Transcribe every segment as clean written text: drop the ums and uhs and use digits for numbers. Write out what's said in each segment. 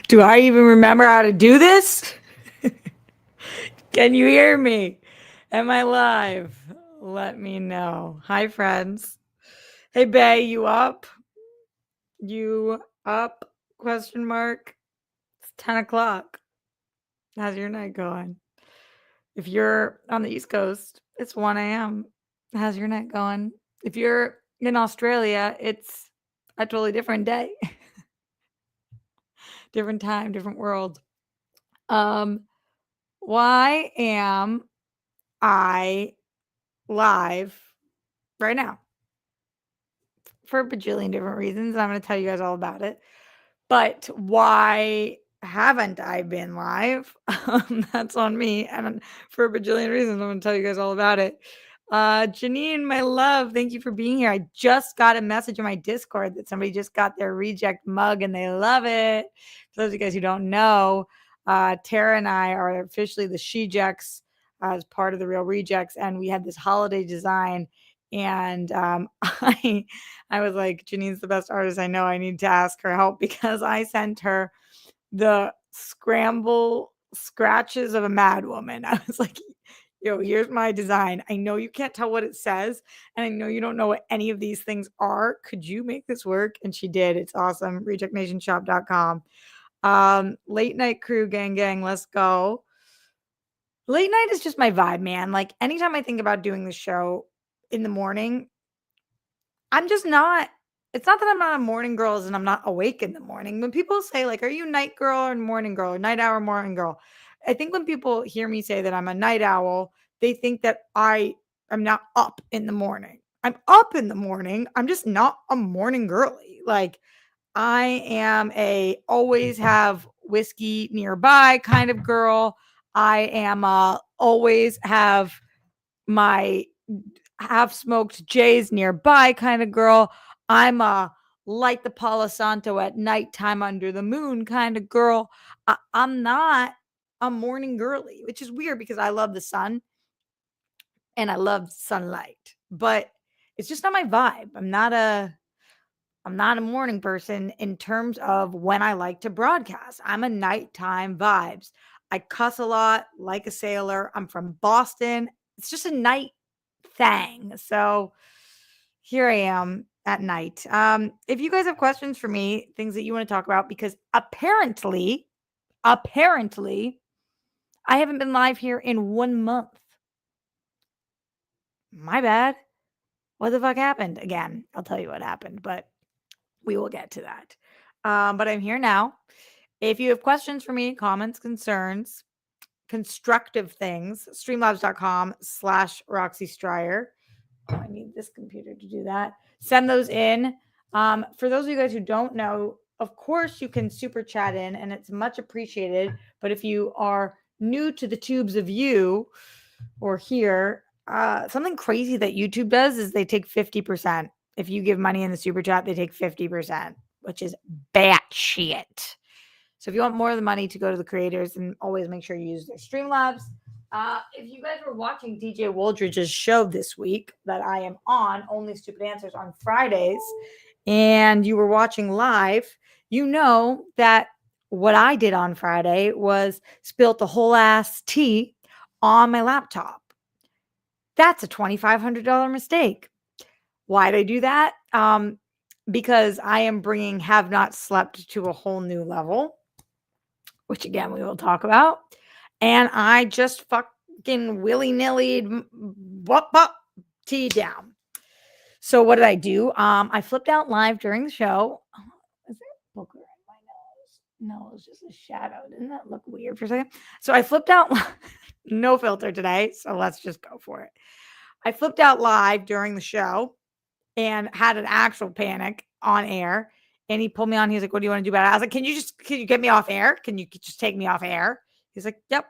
Do I even remember how to do this? Can you hear me? Am I live? Let me know. Hi, friends. Hey, Bay, you up? You up? Question mark. It's 10 o'clock. How's your night going? If you're on the East Coast, it's 1 a.m. How's your night going? If you're in Australia, it's a totally different day, different time, different world. Um, why am I live right now? For a bajillion different reasons. I'm going to tell you guys all about it. But why haven't I been live? That's on me. And for a bajillion reasons, I'm going to tell you guys all about it. Janine, my love, thank you for being here. I just got a message in my Discord that somebody just got their reject mug and they love it. For those of you guys who don't know, Tara and I are officially the She-Jecks as part of the Real Rejects. And we had this holiday design. And I was like, Janine's the best artist I know. I need to ask her help because I sent her the scramble scratches of a mad woman. I was like, yo, here's my design. I know you can't tell what it says, and I know you don't know what any of these things are. Could you make this work? And she did. It's awesome. Rejectnationshop.com. Late night crew, gang, let's go. Late night is just my vibe, man. Like anytime I think about doing the show in the morning, I'm just not. It's not that I'm not a morning girl and I'm not awake in the morning. When people say, like, are you night girl or morning girl or night owl morning girl? I think when people hear me say that I'm a night owl, they think that I am not up in the morning. I'm up in the morning. I'm just not a morning girly. Like, I am a always have whiskey nearby kind of girl. I am always have my half smoked J's nearby kind of girl. I'm a light the Palo Santo at nighttime under the moon kind of girl. I'm not a morning girly, which is weird because I love the sun and I love sunlight, but it's just not my vibe. I'm not a morning person in terms of when I like to broadcast. I'm a nighttime vibes. I cuss a lot like a sailor. I'm from Boston. It's just a night thing. So here I am at night. If you guys have questions for me, things that you want to talk about, because apparently, I haven't been live here in 1 month. My bad. What the fuck happened? Again, I'll tell you what happened, but we will get to that. But I'm here now. If you have questions for me, comments, concerns, constructive things, streamlabs.com/Roxy Stryer. Oh, I need this computer to do that. Send those in. For those of you guys who don't know, of course you can super chat in and it's much appreciated. But if you are new to the tubes of you or here, something crazy that YouTube does is they take 50%. If you give money in the super chat, they take 50%, which is batshit. So if you want more of the money to go to the creators, and always make sure you use their Streamlabs. If you guys were watching DJ Woldridge's show this week that I am on, Only Stupid Answers on Fridays, and you were watching live, you know that what I did on Friday was spilt the whole ass tea on my laptop. That's a $2,500 mistake. Why'd I do that? Because I am bringing Have Not Slept to a whole new level, which again we will talk about. And I just fucking willy-nilly tea down. So what did I do? I flipped out live during the show. Is there a booger in my nose? No, it's just a shadow. Didn't that look weird for a second? So I flipped out no filter today. So let's just go for it. I flipped out live during the show and had an actual panic on air. And he pulled me on. He's like, what do you want to do about it? I was like, can you get me off air? Can you just take me off air? He's like, yep,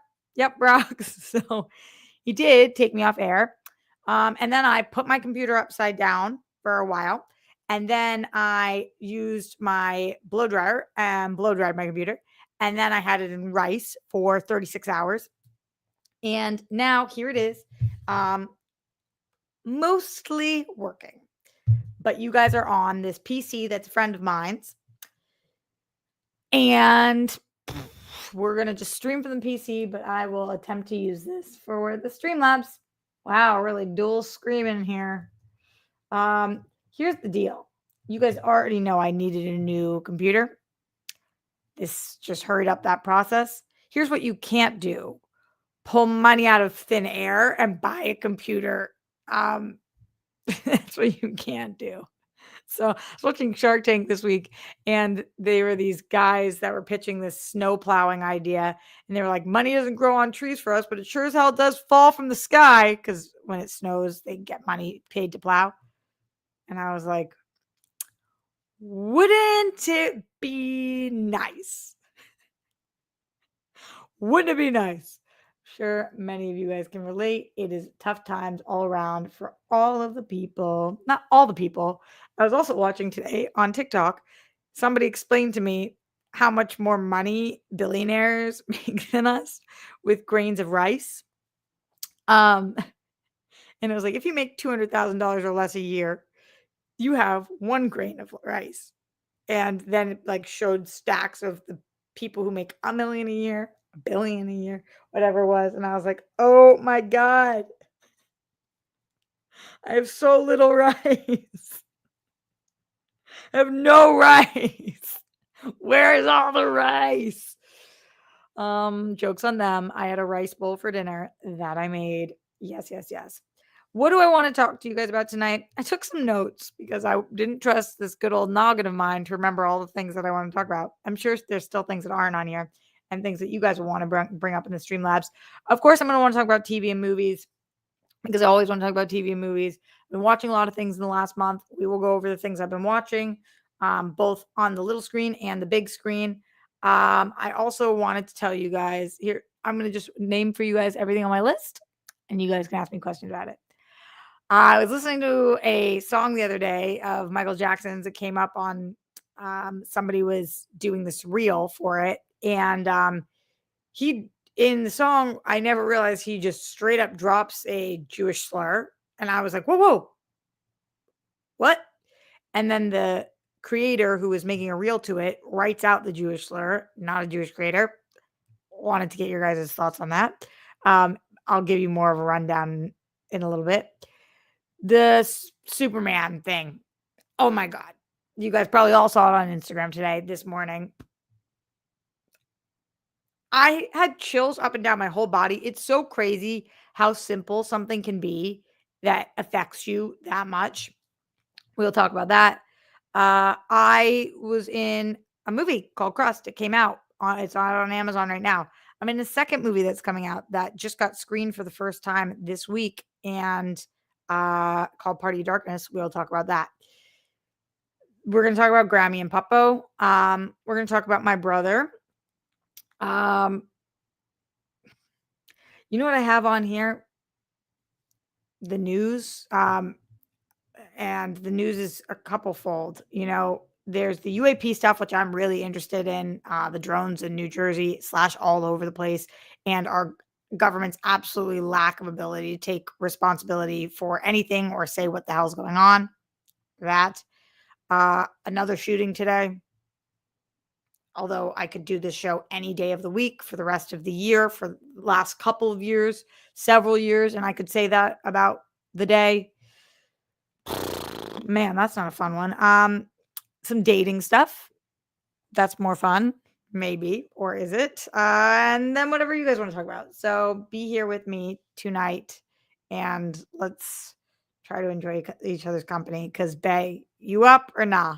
Brox. So he did take me off air. And then I put my computer upside down for a while. And then I used my blow dryer and blow dried my computer. And then I had it in rice for 36 hours. And now here it is. Mostly working. But you guys are on this PC that's a friend of mine's. And we're going to just stream from the PC, but I will attempt to use this for the Streamlabs. Wow, really dual screaming here. Here's the deal. You guys already know I needed a new computer. This just hurried up that process. Here's what you can't do. Pull money out of thin air and buy a computer. That's what you can't do. So I was watching Shark Tank this week, and they were these guys that were pitching this snow plowing idea. And they were like, money doesn't grow on trees for us, but it sure as hell does fall from the sky, because when it snows, they get money paid to plow. And I was like, wouldn't it be nice? Wouldn't it be nice? Sure, many of you guys can relate. It is tough times all around for all of the people. Not all the people. I was also watching today on TikTok. Somebody explained to me how much more money billionaires make than us with grains of rice. And it was like, if you make $200,000 or less a year, you have 1 grain of rice. And then it like showed stacks of the people who make $1 million a year, $1 billion a year, whatever it was. And I was like, oh my God, I have so little rice. I have no rice. Where is all the rice? Jokes on them. I had a rice bowl for dinner that I made. Yes, yes, yes. What do I want to talk to you guys about tonight? I took some notes because I didn't trust this good old noggin of mine to remember all the things that I want to talk about. I'm sure there's still things that aren't on here and things that you guys will want to bring up in the Streamlabs. Of course, I'm going to want to talk about TV and movies because I always want to talk about TV and movies. I've been watching a lot of things in the last month. We will go over the things I've been watching, both on the little screen and the big screen. I also wanted to tell you guys here, I'm going to just name for you guys everything on my list, and you guys can ask me questions about it. I was listening to a song the other day of Michael Jackson's. It came up on somebody was doing this reel for it. And he, in the song, I never realized he just straight up drops a Jewish slur. And I was like, whoa, whoa, what? And then the creator who was making a reel to it writes out the Jewish slur, not a Jewish creator. Wanted to get your guys' thoughts on that. I'll give you more of a rundown in a little bit. The Superman thing. Oh my God. You guys probably all saw it on Instagram today, this morning. I had chills up and down my whole body. It's so crazy how simple something can be that affects you that much. We'll talk about that. I was in a movie called Crust. It came out. It's on Amazon right now. I'm in a second movie that's coming out that just got screened for the first time this week and called Party of Darkness. We'll talk about that. We're going to talk about Grammy and Puppo. We're going to talk about my brother. You know what I have on here? The news. And the news is a couple fold. There's the UAP stuff, which I'm really interested in, the drones in New Jersey / all over the place, and our government's absolutely lack of ability to take responsibility for anything or say what the hell's going on. That. Another shooting today. Although I could do this show any day of the week for the rest of the year, for the last couple of years, several years, and I could say that about the day. Man, that's not a fun one. Some dating stuff. That's more fun, maybe, or is it? And then whatever you guys want to talk about. So be here with me tonight, and let's try to enjoy each other's company. Because, bae, you up or nah?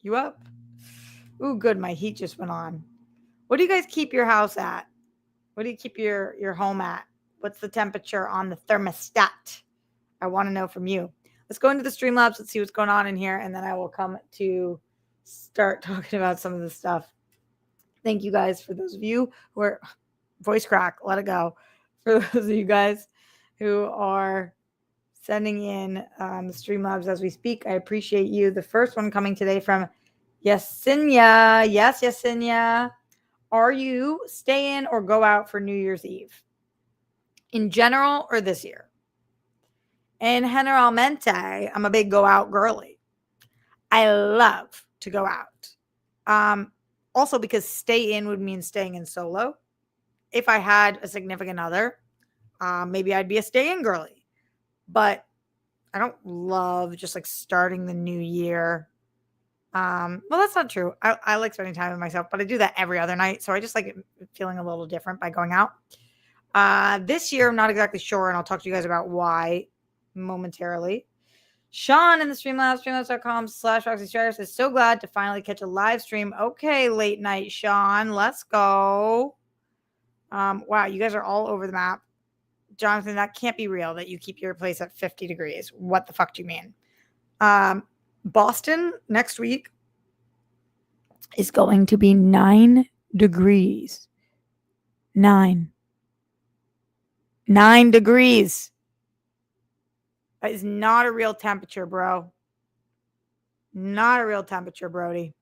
You up? Ooh, good. My heat just went on. What do you guys keep your house at? What do you keep your home at? What's the temperature on the thermostat? I want to know from you. Let's go into the Streamlabs. Let's see what's going on in here. And then I will come to start talking about some of the stuff. Thank you guys for those of you who are voice crack. Let it go. For those of you guys who are sending in the Streamlabs as we speak, I appreciate you. The first one coming today from Yesinia. Yes, Yesinia. Are you stay in or go out for New Year's Eve? In general or this year? And generalmente, I'm a big go out girly. I love to go out. Also because stay in would mean staying in solo. If I had a significant other, maybe I'd be a stay in girly. But I don't love just like starting the new year. Well, that's not true. I like spending time with myself, but I do that every other night. So I just like feeling a little different by going out. This year, I'm not exactly sure, and I'll talk to you guys about why momentarily. Sean in the Streamlabs, streamlabs.com/Roxy is so glad to finally catch a live stream. Okay, late night, Sean. Let's go. Wow, you guys are all over the map. Jonathan, that can't be real that you keep your place at 50 degrees. What the fuck do you mean? Boston next week is going to be 9 degrees. 9 degrees. That is not a real temperature, bro. Not a real temperature, Brody.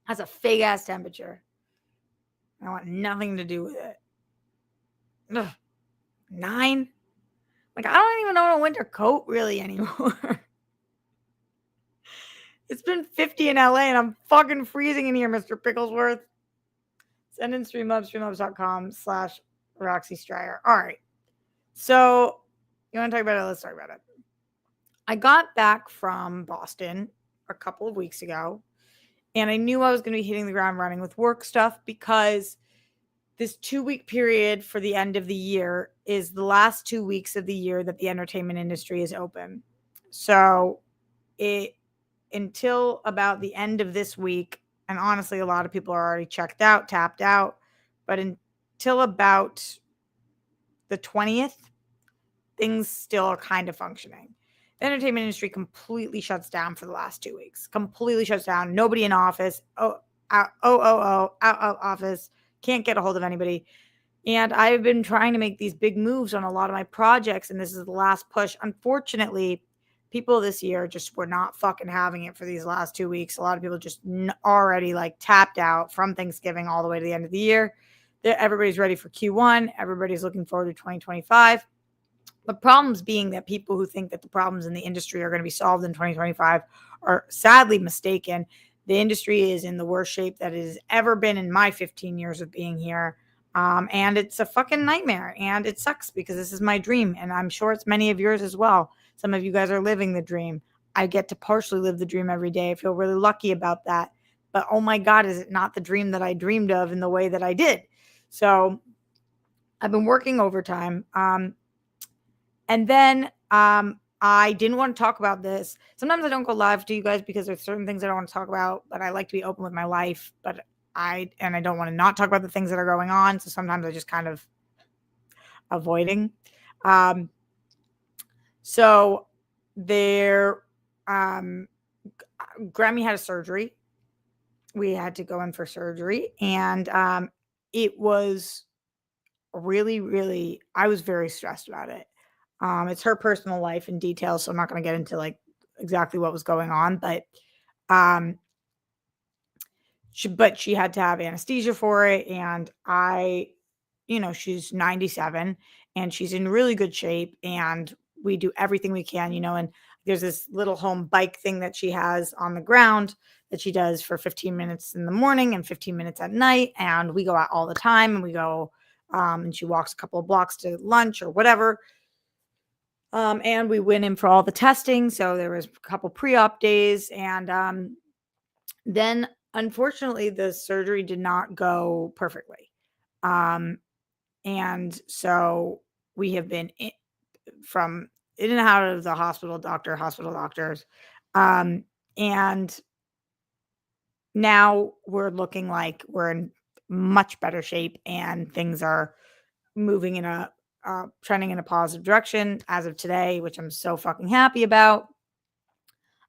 That's a fake ass temperature. I want nothing to do with it. Ugh. 9? Like, I don't even own a winter coat really anymore. It's been 50 in LA and I'm fucking freezing in here, Mr. Picklesworth. Send in streamlabs.com/Roxy Stryer. All right. So, you want to talk about it? Let's talk about it. I got back from Boston a couple of weeks ago, and I knew I was going to be hitting the ground running with work stuff because this 2-week period for the end of the year is the last 2 weeks of the year that the entertainment industry is open. So until about the end of this week, and honestly, a lot of people are already checked out, tapped out, but until about the 20th, things still are kind of functioning. The entertainment industry completely shuts down for the last 2 weeks. Completely shuts down. Nobody in office. Out office. Can't get a hold of anybody. And I've been trying to make these big moves on a lot of my projects, and this is the last push. Unfortunately, people this year just were not fucking having it for these last 2 weeks. A lot of people just already like tapped out from Thanksgiving all the way to the end of the year. Everybody's ready for Q1. Everybody's looking forward to 2025. The problems being that people who think that the problems in the industry are going to be solved in 2025 are sadly mistaken. The industry is in the worst shape that it has ever been in my 15 years of being here. And it's a fucking nightmare. And it sucks because this is my dream. And I'm sure it's many of yours as well. Some of you guys are living the dream. I get to partially live the dream every day. I feel really lucky about that. But oh my God, is it not the dream that I dreamed of in the way that I did? So I've been working overtime. And then I didn't want to talk about this. Sometimes I don't go live to you guys because there's certain things I don't want to talk about, but I like to be open with my life. But I don't want to not talk about the things that are going on. So sometimes I just kind of avoiding. So there, Grammy had a surgery. We had to go in for surgery, and it was really, really. I was very stressed about it. It's her personal life in detail, so I'm not going to get into like exactly what was going on, but she had to have anesthesia for it, and she's 97 and she's in really good shape, and we do everything we can, and there's this little home bike thing that she has on the ground that she does for 15 minutes in the morning and 15 minutes at night, and we go out all the time, and we go and she walks a couple of blocks to lunch or whatever. And we went in for all the testing. So there was a couple pre-op days. And then unfortunately the surgery did not go perfectly. And so we have been in and out of the hospital doctors. And now we're looking like we're in much better shape and things are moving in trending in a positive direction as of today, which I'm so fucking happy about.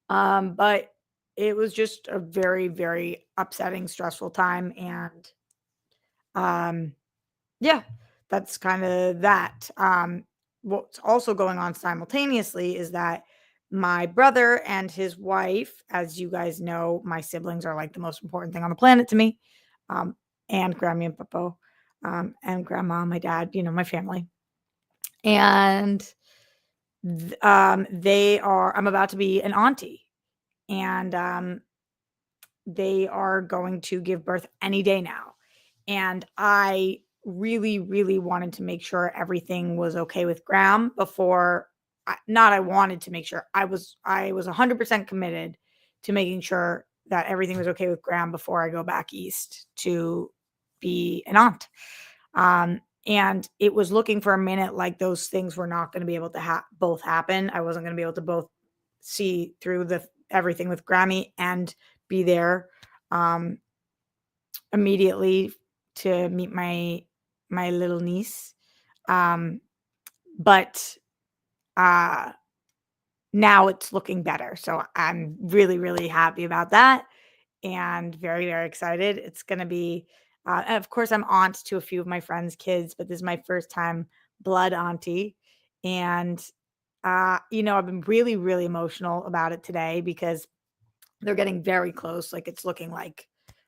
But it was just a very, very upsetting, stressful time. And yeah, that's kind of that. What's also going on simultaneously is that my brother and his wife, as you guys know, my siblings are like the most important thing on the planet to me. And Grammy and Popo, and Grandma, my dad, my family. And I'm about to be an auntie. And they are going to give birth any day now. And I really, really wanted to make sure everything was okay with Graham before not I wanted to make sure. I was 100% committed to making sure that everything was okay with Graham before I go back east to be an aunt. And it was looking for a minute like those things were not going to be able to both happen. I wasn't going to be able to both see through the everything with Grammy and be there um, immediately to meet my little niece. Um, but uh, now it's looking better, so I'm really, really happy about that and very, very excited. It's gonna be, and of course, I'm aunt to a few of my friends' kids, but this is my first time blood auntie, and I've been really, really emotional about it today because they're getting very close. Like it's looking like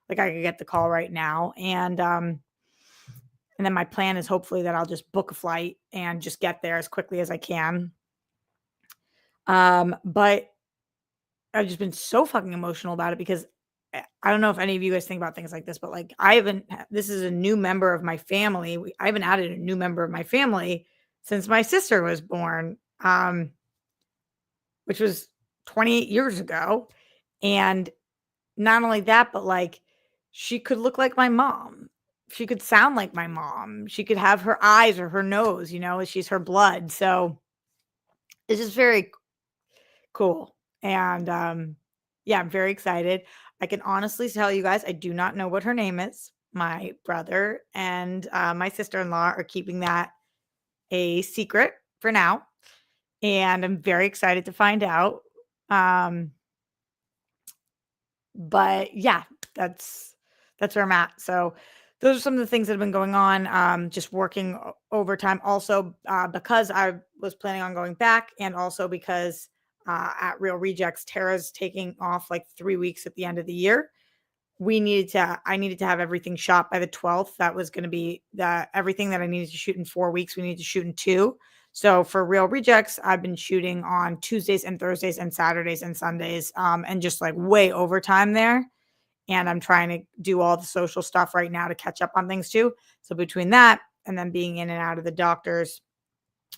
I could get the call right now, and then my plan is hopefully that I'll just book a flight and just get there as quickly as I can. But I've just been so fucking emotional about it because I don't know if any of you guys think about things like this, but like I haven't. This is a new member of my family. I haven't added a new member of my family since my sister was born, which was 28 years ago. And not only that, but like she could look like my mom. She could sound like my mom. She could have her eyes or her nose. She's her blood. So it's just very cool. And yeah, I'm very excited. I can honestly tell you guys, I do not know what her name is. My brother and my sister in law are keeping that a secret for now. And I'm very excited to find out. Um, but yeah, that's where I'm at. So those are some of the things that have been going on. Just working overtime also because I was planning on going back, and also because at Real Rejects, Tara's taking off like 3 weeks at the end of the year. I needed to have everything shot by the 12th. That was going to be everything that I needed to shoot in 4 weeks. We needed to shoot in two. So for Real Rejects, I've been shooting on Tuesdays and Thursdays and Saturdays and Sundays, and just like way overtime there. And I'm trying to do all the social stuff right now to catch up on things too. So between that and then being in and out of the doctors,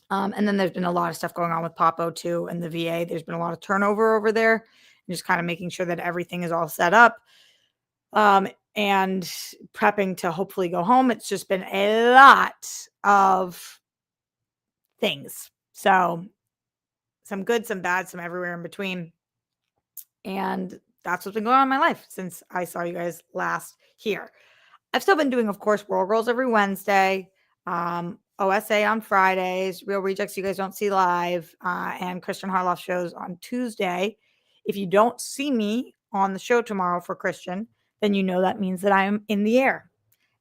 and then there's been a lot of stuff going on with Papo too and the VA. There's been a lot of turnover over there, and just kind of making sure that everything is all set up, and prepping to hopefully go home. It's just been a lot of things. So some good, some bad, some everywhere in between. And that's what's been going on in my life since I saw you guys last here. I've still been doing, of course, World Girls every Wednesday, OSA on Fridays, Real Rejects you guys don't see live, and Christian Harloff shows on Tuesday. If you don't see me on the show tomorrow for Christian, then you know that means that I'm in the air.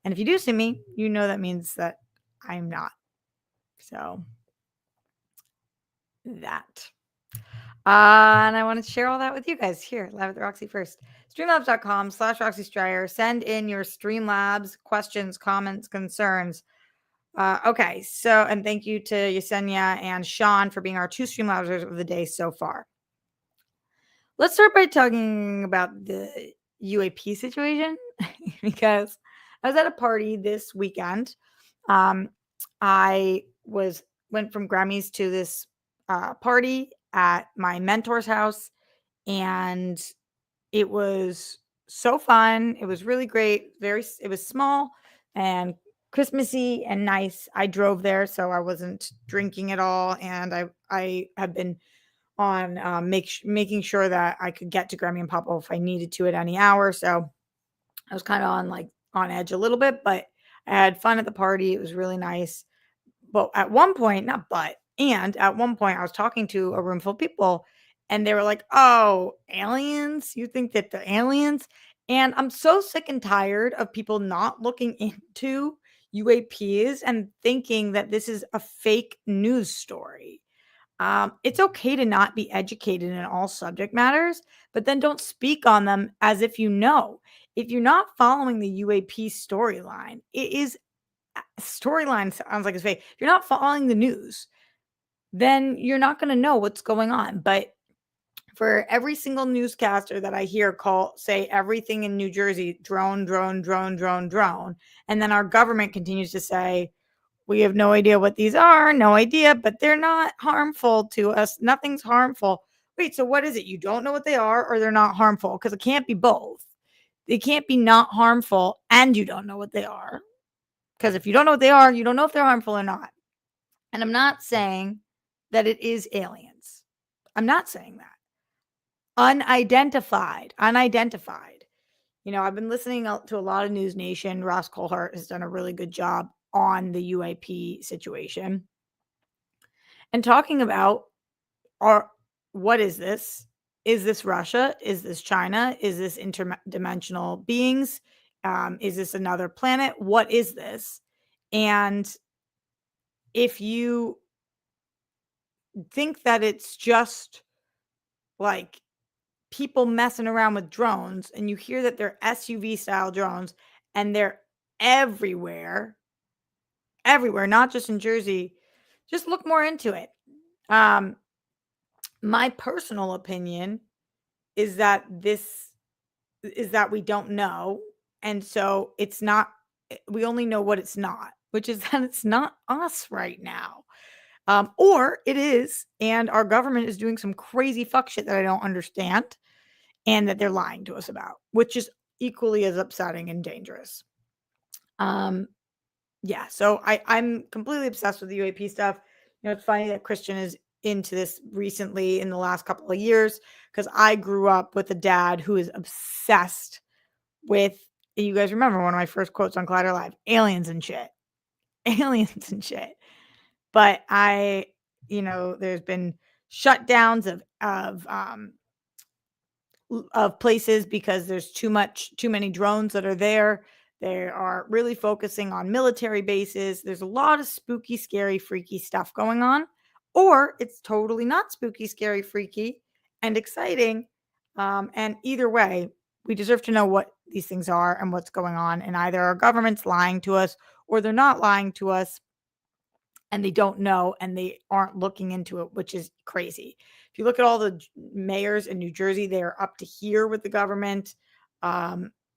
And if you do see me, you know that means that I'm not. So that. And I wanted to share all that with you guys here, live at the Roxy first. Streamlabs.com/Roxy Stryer. Send in your Streamlabs questions, comments, concerns. Okay, so, and thank you to Yesenia and Sean for being our two Streamlabsers of the day so far. Let's start by talking about the UAP situation because I was at a party this weekend. I went from Grammys to this party at my mentor's house, and it was so fun. It was really great. It was small and Christmassy and nice. I drove there, so I wasn't drinking at all, and I have been on making sure that I could get to Grammy and Papa if I needed to at any hour. So I was kind of on edge a little bit, but I had fun at the party. It was really nice. But at one point, not but, and at one point, I was talking to a room full of people, and they were like, "Oh, aliens? You think that the aliens?" And I'm so sick and tired of people not looking into UAPs and thinking that this is a fake news story. It's okay to not be educated in all subject matters, but then don't speak on them as if you know. If you're not following the UAP storyline, it is storyline sounds like it's fake. If you're not following the news, then you're not going to know what's going on. But for every single newscaster that I hear say everything in New Jersey, drone, drone, drone, drone, drone. And then our government continues to say, we have no idea what these are, no idea, but they're not harmful to us. Nothing's harmful. Wait, so what is it? You don't know what they are or they're not harmful? Because it can't be both. They can't be not harmful and you don't know what they are. Because if you don't know what they are, you don't know if they're harmful or not. And I'm not saying that it is aliens. I'm not saying that. Unidentified. I've been listening to a lot of News Nation. Ross Coulthart has done a really good job on the UAP situation and talking about what is this? Is this Russia? Is this China? Is this interdimensional beings? Is this another planet? What is this? And if you think that it's just like people messing around with drones and you hear that they're SUV style drones and they're everywhere, not just in Jersey, just look more into it. My personal opinion is that we don't know. And so we only know what it's not, which is that it's not us right now. Or it is, and our government is doing some crazy fuck shit that I don't understand and that they're lying to us about, which is equally as upsetting and dangerous. Yeah, so I'm completely obsessed with the UAP stuff. It's funny that Christian is into this recently in the last couple of years because I grew up with a dad who is obsessed with, you guys remember one of my first quotes on Collider Live, aliens and shit. Aliens and shit. But there's been shutdowns of places because there's too many drones that are there. They are really focusing on military bases. There's a lot of spooky, scary, freaky stuff going on, or it's totally not spooky, scary, freaky, and exciting. And either way, we deserve to know what these things are and what's going on. And either our government's lying to us or they're not lying to us and they don't know and they aren't looking into it, which is crazy. If you look at all the mayors in New Jersey, they are up to here with the government.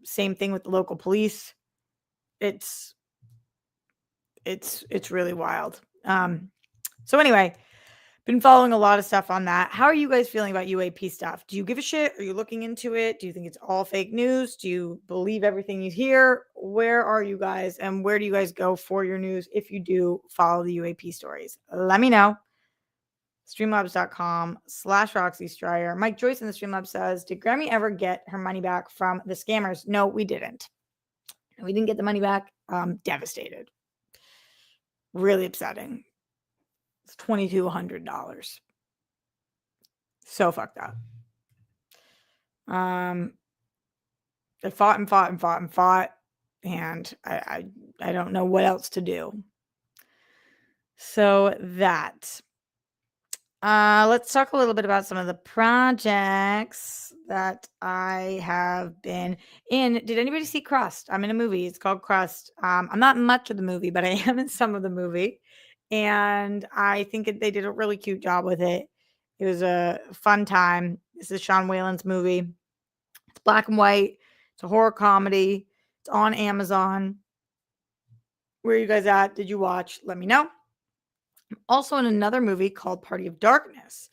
Same thing with the local police. It's really wild. So anyway, been following a lot of stuff on that. How are you guys feeling about UAP stuff? Do you give a shit? Are you looking into it? Do you think it's all fake news? Do you believe everything you hear? Where are you guys? And where do you guys go for your news if you do follow the UAP stories? Let me know. Streamlabs.com/Roxy Stryer. Mike Joyce in the Streamlabs says, did Grammy ever get her money back from the scammers? No, we didn't. We didn't get the money back. Devastated. Really upsetting. It's $2,200. So fucked up. They fought and fought and fought and fought, and I don't know what else to do. So that. Let's talk a little bit about some of the projects that I have been in. Did anybody see Crust? I'm in a movie. It's called Crust. I'm not in much of the movie, but I am in some of the movie. And I think they did a really cute job with it. It was a fun time. This is Sean Whalen's movie. It's black and white. It's a horror comedy. It's on Amazon. Where are you guys at? Did you watch? Let me know. I'm also in another movie called Party of Darkness.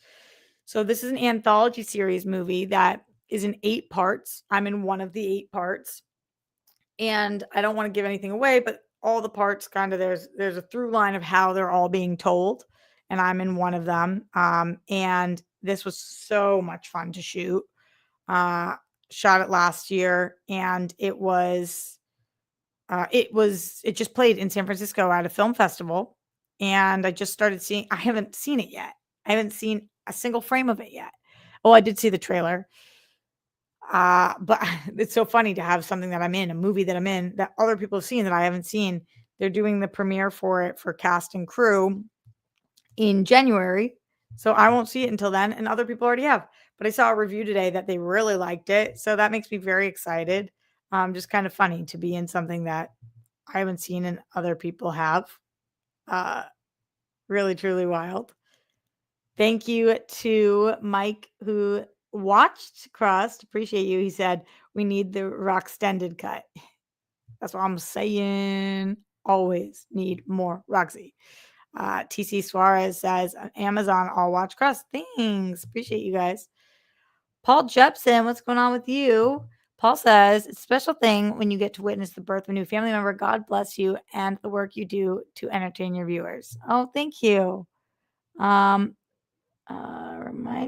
So this is an anthology series movie that is in 8 parts. I'm in one of the 8 parts. And I don't want to give anything away, but all the parts kind of there's a through line of how they're all being told. And I'm in one of them. And this was so much fun to shoot. Shot it last year and it just played in San Francisco at a film festival. And I just started seeing, I haven't seen it yet. I haven't seen a single frame of it yet. Oh, I did see the trailer. But it's so funny to have something that I'm in, a movie that I'm in, that other people have seen that I haven't seen. They're doing the premiere for it for cast and crew in January. So I won't see it until then, and other people already have. But I saw a review today that they really liked it. So that makes me very excited. Just kind of funny to be in something that I haven't seen and other people have. Really, truly wild. Thank you to Mike, who Watched Crust, appreciate you. He said, we need the rock extended cut. That's what I'm saying. Always need more Roxy. TC Suarez says, Amazon, I'll watch Crust. Thanks. Appreciate you guys. Paul Jepson, what's going on with you? Paul says, it's a special thing when you get to witness the birth of a new family member. God bless you and the work you do to entertain your viewers. Oh, thank you. Remind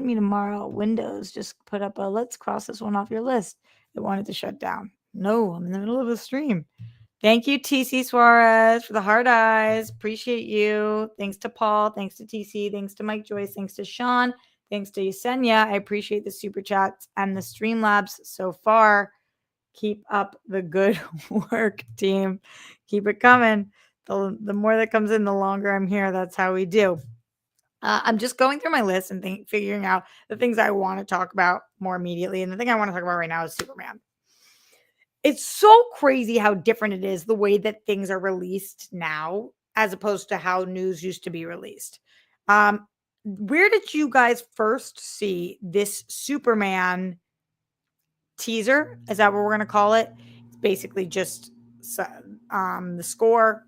me tomorrow. Windows just put up a let's cross this one off your list. It wanted to shut down. No, I'm in the middle of a stream. Thank you, TC Suarez, for the hard eyes. Appreciate you. Thanks to Paul. Thanks to TC. Thanks to Mike Joyce. Thanks to Sean. Thanks to Yesenia. I appreciate the super chats and the Streamlabs so far. Keep up the good work, team. Keep it coming. The more that comes in, the longer I'm here. That's how we do. I'm just going through my list and figuring out the things I want to talk about more immediately. And the thing I want to talk about right now is Superman. It's so crazy how different it is the way that things are released now as opposed to how news used to be released. Where did you guys first see this Superman teaser? Is that what we're going to call it? It's basically just the score.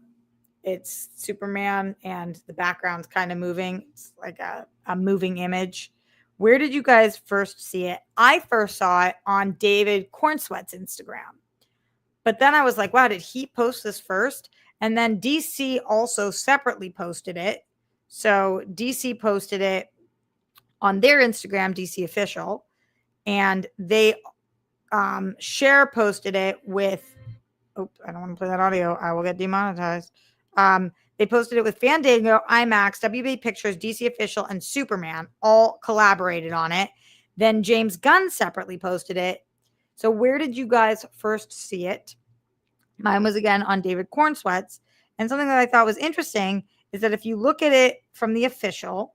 It's Superman and the background's kind of moving. It's like a moving image. Where did you guys first see it? I first saw it on David Cornsweat's Instagram. But then I was like, wow, did he post this first? And then DC also separately posted it. So DC posted it on their Instagram, DC Official. And they share posted it with, I don't want to play that audio. I will get demonetized. They posted it with Fandango, IMAX, WB Pictures, DC Official, and Superman all collaborated on it. Then James Gunn separately posted it. So where did you guys first see it? Mine was again on David Cornsweat's. And something that I thought was interesting is that if you look at it from the official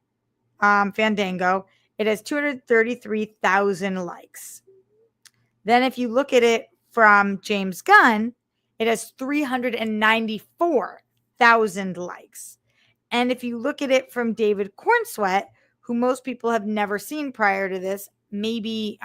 Fandango, it has 233,000 likes. Then if you look at it from James Gunn, it has 394,000 likes. And if you look at it from David Cornsweat, who most people have never seen prior to this, maybe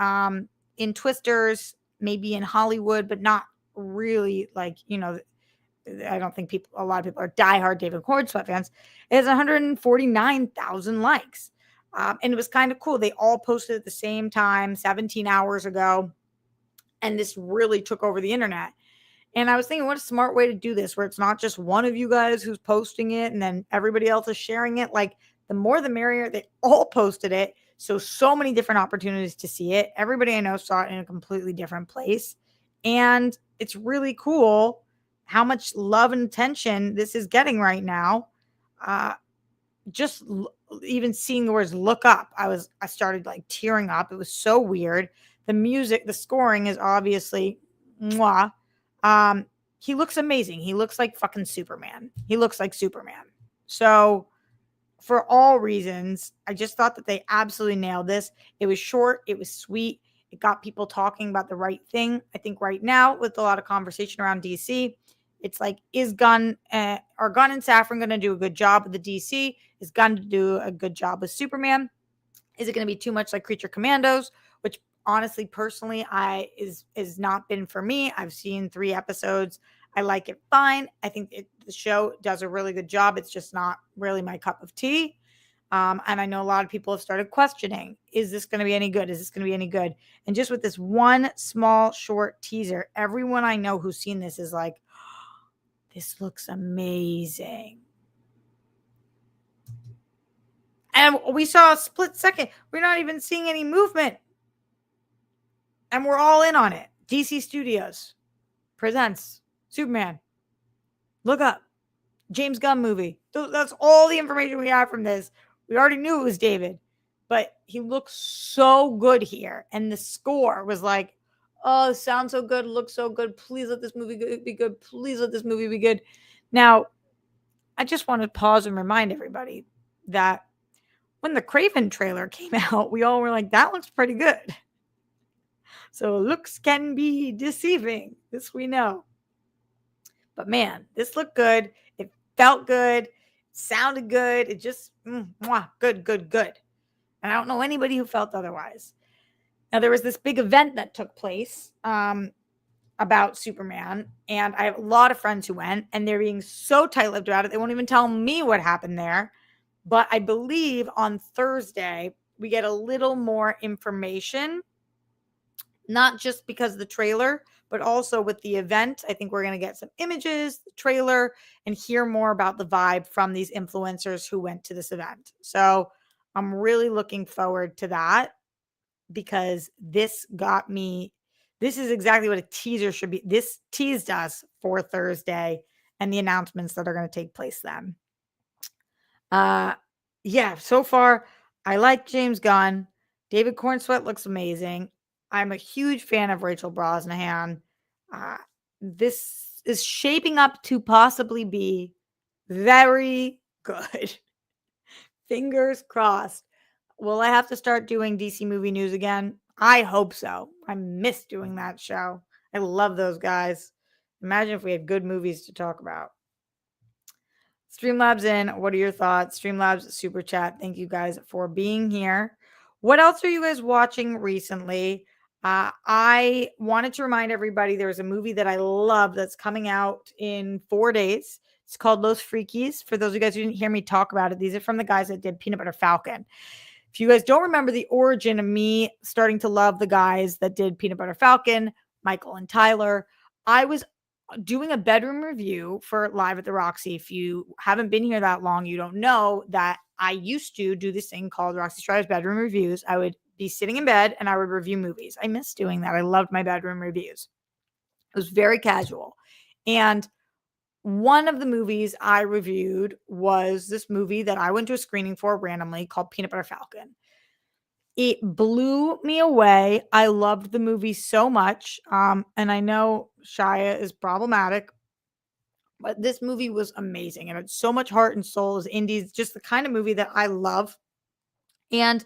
in Twisters, maybe in Hollywood, but not really like, I don't think a lot of people are diehard David Cornsweat fans. It has 149,000 likes. And it was kind of cool. They all posted at the same time, 17 hours ago. And this really took over the internet. And I was thinking, what a smart way to do this, where it's not just one of you guys who's posting it and then everybody else is sharing it. Like, the more the merrier. They all posted it. So many different opportunities to see it. Everybody I know saw it in a completely different place. And it's really cool how much love and attention this is getting right now. Just even seeing the words "look up," I started like tearing up. It was so weird. The music, the scoring is obviously mwah. He looks amazing. He looks like fucking Superman. He looks like Superman. So for all reasons, I just thought that they absolutely nailed this. It was short. It was sweet. It got people talking about the right thing. I think right now, with a lot of conversation around DC, it's like, are Gunn and Safran going to do a good job with the DC? Is Gunn to do a good job with Superman? Is it going to be too much like Creature Commandos, which honestly, personally, is not been for me. I've seen 3 episodes. I like it fine. I think the show does a really good job. It's just not really my cup of tea. And I know a lot of people have started questioning, is this going to be any good? Is this going to be any good? And just with this one small short teaser, everyone I know who's seen this is like, oh, this looks amazing. And we saw a split second. We're not even seeing any movement. And we're all in on it. DC Studios presents Superman. Look up. James Gunn movie. That's all the information we have from this. We already knew it was David. But he looks so good here. And the score was like, oh, it sounds so good. Looks so good. Please let this movie be good. Please let this movie be good. Now, I just want to pause and remind everybody that when the Craven trailer came out, we all were like, that looks pretty good. So looks can be deceiving. This we know. But man, this looked good. It felt good. It sounded good. It just, good. And I don't know anybody who felt otherwise. Now, there was this big event that took place about Superman, and I have a lot of friends who went, and they're being so tight-lipped about it, they won't even tell me what happened there. But I believe on Thursday, we get a little more information, not just because of the trailer, but also with the event. I think we're going to get some images, the trailer, and hear more about the vibe from these influencers who went to this event. So I'm really looking forward to that because this got me. This is exactly what a teaser should be. This teased us for Thursday and the announcements that are going to take place then. Uh, yeah, so far, I like James Gunn. David Cornsweet looks amazing. I'm a huge fan of Rachel Brosnahan. Uh, this is shaping up to possibly be very good. Fingers crossed. Will I have to start doing DC movie news again? I hope so. I miss doing that show. I love those guys. Imagine if we had good movies to talk about. Streamlabs in. What are your thoughts? Streamlabs super chat. Thank you guys for being here. What else are you guys watching recently? I wanted to remind everybody there's a movie that I love that's coming out in 4 days. It's called Los Freakies. For those of you guys who didn't hear me talk about it, these are from the guys that did Peanut Butter Falcon. If you guys don't remember the origin of me starting to love the guys that did Peanut Butter Falcon, Michael and Tyler, I was doing a bedroom review for Live at the Roxy. If you haven't been here that long, you don't know that I used to do this thing called Roxy Strider's Bedroom Reviews. I would be sitting in bed and I would review movies. I miss doing that. I loved my bedroom reviews. It was very casual. And one of the movies I reviewed was this movie that I went to a screening for randomly called Peanut Butter Falcon. It blew me away. I loved the movie so much. And I know Shia is problematic, but this movie was amazing. And it's so much heart and soul as indies, just the kind of movie that I love. And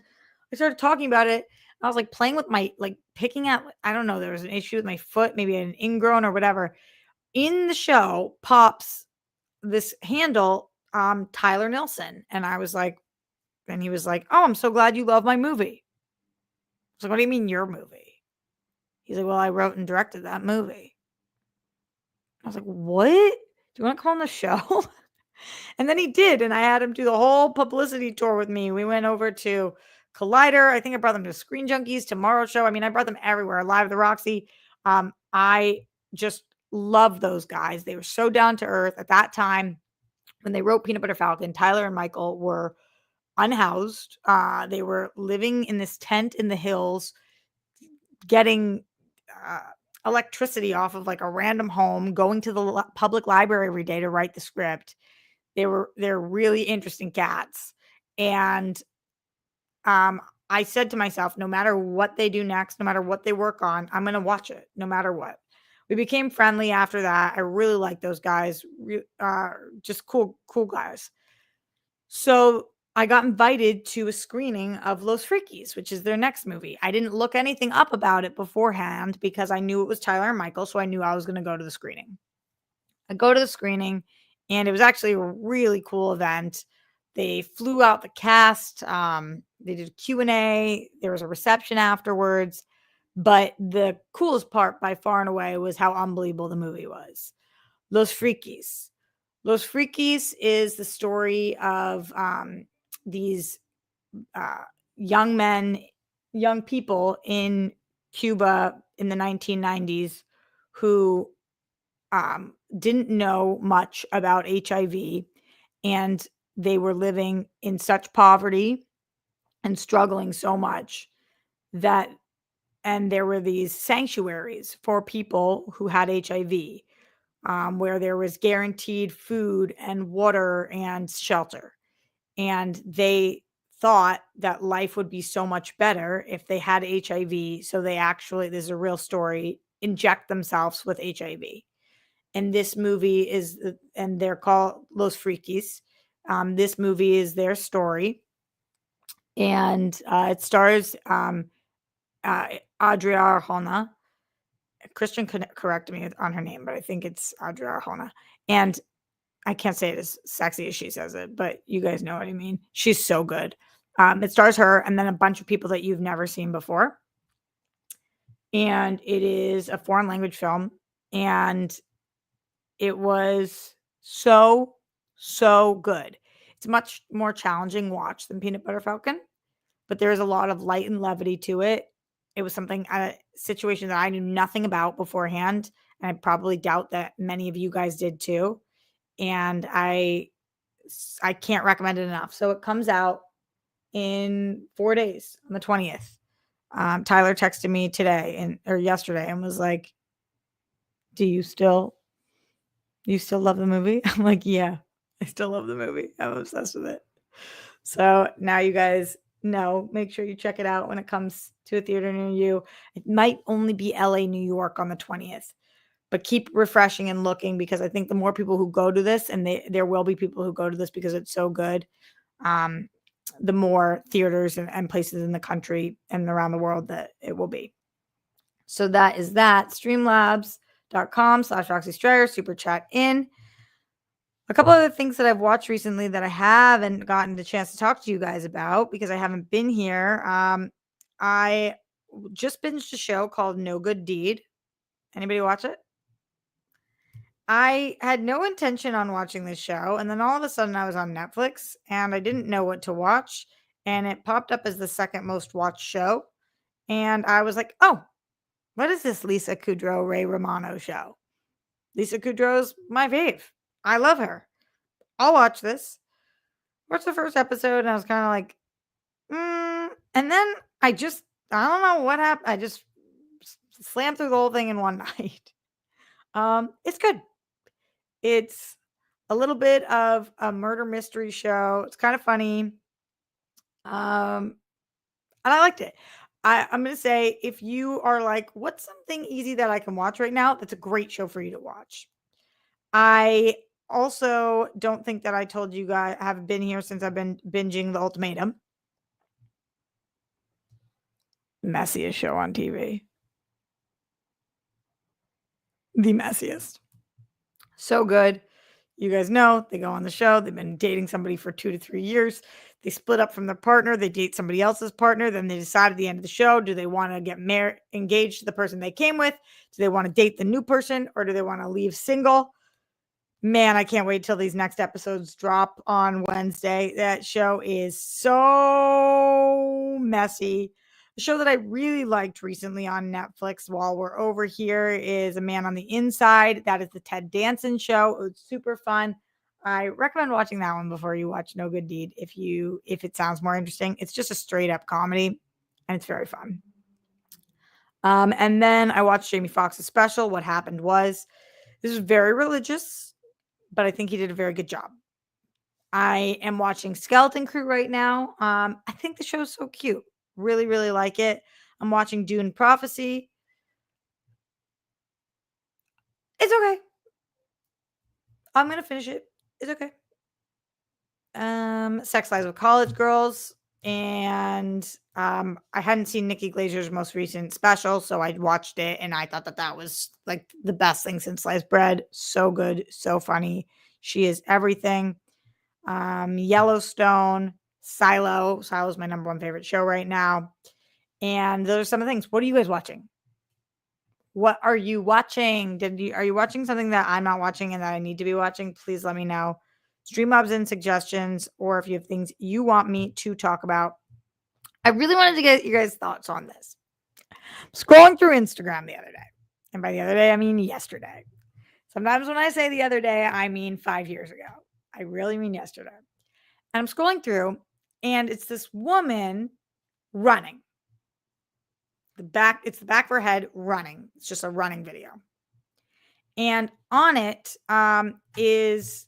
I started talking about it. I was like playing with my, like picking at, I don't know, there was an issue with my foot, maybe an ingrown or whatever. In the show pops this handle, Tyler Nilson. And I was like, and he was like, "Oh, I'm so glad you love my movie." I was like, "What do you mean your movie?" He's like, "Well, I wrote and directed that movie." I was like, "What? Do you want to come on the show?" And then he did, and I had him do the whole publicity tour with me. We went over to Collider. I think I brought them to Screen Junkies, Tomorrow Show. I mean, I brought them everywhere. Live at the Roxy. I just love those guys. They were so down to earth at that time when they wrote Peanut Butter Falcon. Tyler and Michael were unhoused. They were living in this tent in the hills, getting uh, electricity off of like a random home, going to the public library every day to write the script. They're really interesting cats. And I said to myself, no matter what they do next, no matter what they work on, I'm going to watch it no matter what. We became friendly after that. I really like those guys. Just cool guys. So I got invited to a screening of Los Freakies, which is their next movie. I didn't look anything up about it beforehand because I knew it was Tyler and Michael, so I knew I was going to go to the screening. I go to the screening, and it was actually a really cool event. They flew out the cast. They did a Q&A. There was a reception afterwards. But the coolest part by far and away was how unbelievable the movie was. Los Freakies. Los Freakies is the story of these young people in Cuba in the 1990s who didn't know much about HIV, and they were living in such poverty and struggling so much that, and there were these sanctuaries for people who had HIV, where there was guaranteed food and water and shelter. And they thought that life would be so much better if they had HIV. So they actually, this is a real story, inject themselves with HIV. And this movie is, and they're called Los Freakies. This movie is their story. And it stars Adria Arjona. Christian could correct me on her name, but I think it's Adria Arjona. And I can't say it as sexy as she says it, but you guys know what I mean. She's so good. It stars her and then a bunch of people that you've never seen before. and it is a foreign language film, and it was so, so good. It's a much more challenging watch than Peanut Butter Falcon, but there's a lot of light and levity to it. It was something a situation that I knew nothing about beforehand, and I probably doubt that many of you guys did too, and I can't recommend it enough. So it comes out in 4 days on the 20th. Tyler texted me today or yesterday and was like, "Do you still love the movie?" I'm like, "Yeah, I still love the movie. I'm obsessed with it." So now you guys know, make sure you check it out when it comes to a theater near you. It might only be LA, New York on the 20th, but keep refreshing and looking because I think the more people who go to this, and there will be people who go to this because it's so good, um, the more theaters and places in the country and around the world that it will be. So that is that. Streamlabs.com/Roxy Striar, super chat in. A couple other things that I've watched recently that I haven't gotten the chance to talk to you guys about because I haven't been here. I just binged a show called No Good Deed. Anybody watch it? I had no intention on watching this show, and then all of a sudden I was on Netflix and I didn't know what to watch, and it popped up as the second most watched show, and I was like, "Oh, what is this Lisa Kudrow, Ray Romano show?" Lisa Kudrow's my fave. I love her. I'll watch this. Watched the first episode, and I was kind of like, and then I don't know what happened. I just slammed through the whole thing in one night. It's good. It's a little bit of a murder mystery show. It's kind of funny. And I liked it. I'm going to say if you are like, what's something easy that I can watch right now? That's a great show for you to watch. I also don't think that I told you guys I haven't been here since I've been binging The Ultimatum. Messiest show on TV. The messiest. So good. You guys know they go on the show. They've been dating somebody for 2 to 3 years. They split up from their partner. They date somebody else's partner. Then they decide at the end of the show, do they want to get married, engaged to the person they came with? Do they want to date the new person or do they want to leave single? Man, I can't wait till these next episodes drop on Wednesday. That show is so messy. The show that I really liked recently on Netflix while we're over here is A Man on the Inside. That is the Ted Danson show. It's super fun. I recommend watching that one before you watch No Good Deed if it sounds more interesting. It's just a straight up comedy and it's very fun. And then I watched Jamie Foxx's special, What Happened Was. This is very religious, but I think he did a very good job. I am watching Skeleton Crew right now. I think the show's so cute. Really, really like it. I'm watching Dune Prophecy. It's okay. I'm gonna finish it. It's okay. Sex Lies with College Girls. And I hadn't seen Nikki Glazer's most recent special, so I watched it and I thought that was like the best thing since sliced bread. So good, so funny. She is everything. Yellowstone, Silo. Silo is my number one favorite show right now. And those are some of the things. What are you guys watching? What are you watching? Are you watching something that I'm not watching and that I need to be watching? Please let me know. Streamlabs and suggestions, or if you have things you want me to talk about. I really wanted to get you guys' thoughts on this. Scrolling through Instagram the other day. And by the other day, I mean yesterday. Sometimes when I say the other day, I mean 5 years ago. I really mean yesterday. And I'm scrolling through, and it's this woman running. It's the back of her head running. It's just a running video. And on it is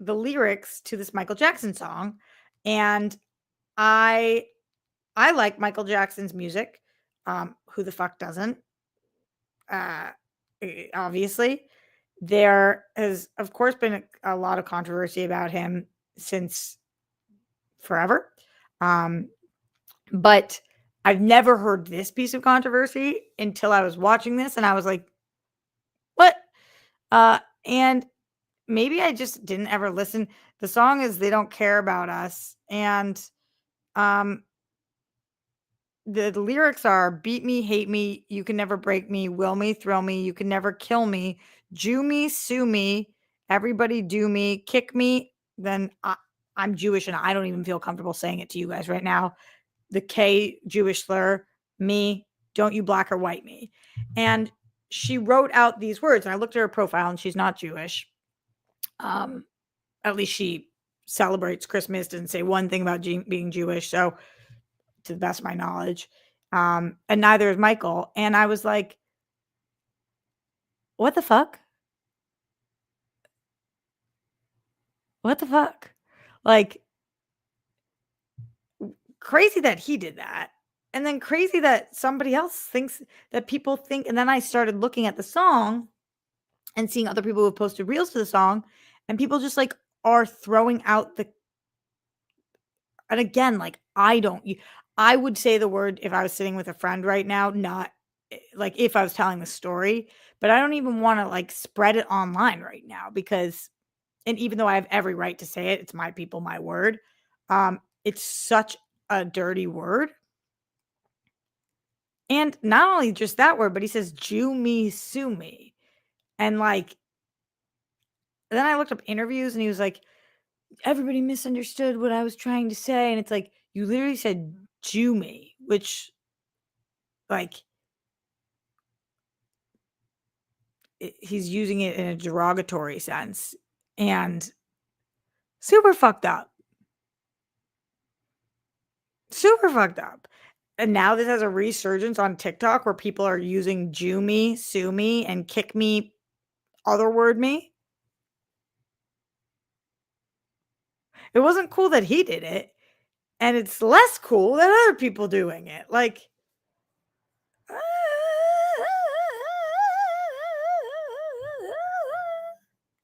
the lyrics to this Michael Jackson song. And I like Michael Jackson's music. Who the fuck doesn't? Obviously. There has, of course, been a lot of controversy about him since forever. But I've never heard this piece of controversy until I was watching this and I was like, what? And maybe I just didn't ever listen. The song is They Don't Care About Us. And the lyrics are beat me, hate me, you can never break me, will me, thrill me, you can never kill me, Jew me, sue me, everybody do me, kick me, then I'm Jewish and I don't even feel comfortable saying it to you guys right now. The K Jewish slur, me, don't you black or white me. And she wrote out these words, and I looked at her profile and she's not Jewish. At least she celebrates Christmas, doesn't say one thing about being Jewish. So to the best of my knowledge. And neither is Michael. And I was like, what the fuck? What the fuck? Like, crazy that he did that. And then crazy that somebody else thinks that people think. And then I started looking at the song and seeing other people who have posted reels to the song, and people just like are throwing out the. And again, like, I would say the word if I was sitting with a friend right now, not like if I was telling the story, but I don't even want to like spread it online right now because, and even though I have every right to say it, it's my people, my word. It's such a dirty word. And not only just that word, but he says, Jew me, sue me. And like, then I looked up interviews and he was like, everybody misunderstood what I was trying to say. And it's like, you literally said Jew me, which like he's using it in a derogatory sense and super fucked up. Super fucked up. And now this has a resurgence on TikTok where people are using Jew me, sue me, and kick me, other word me. It wasn't cool that he did it. And it's less cool than other people doing it. Like,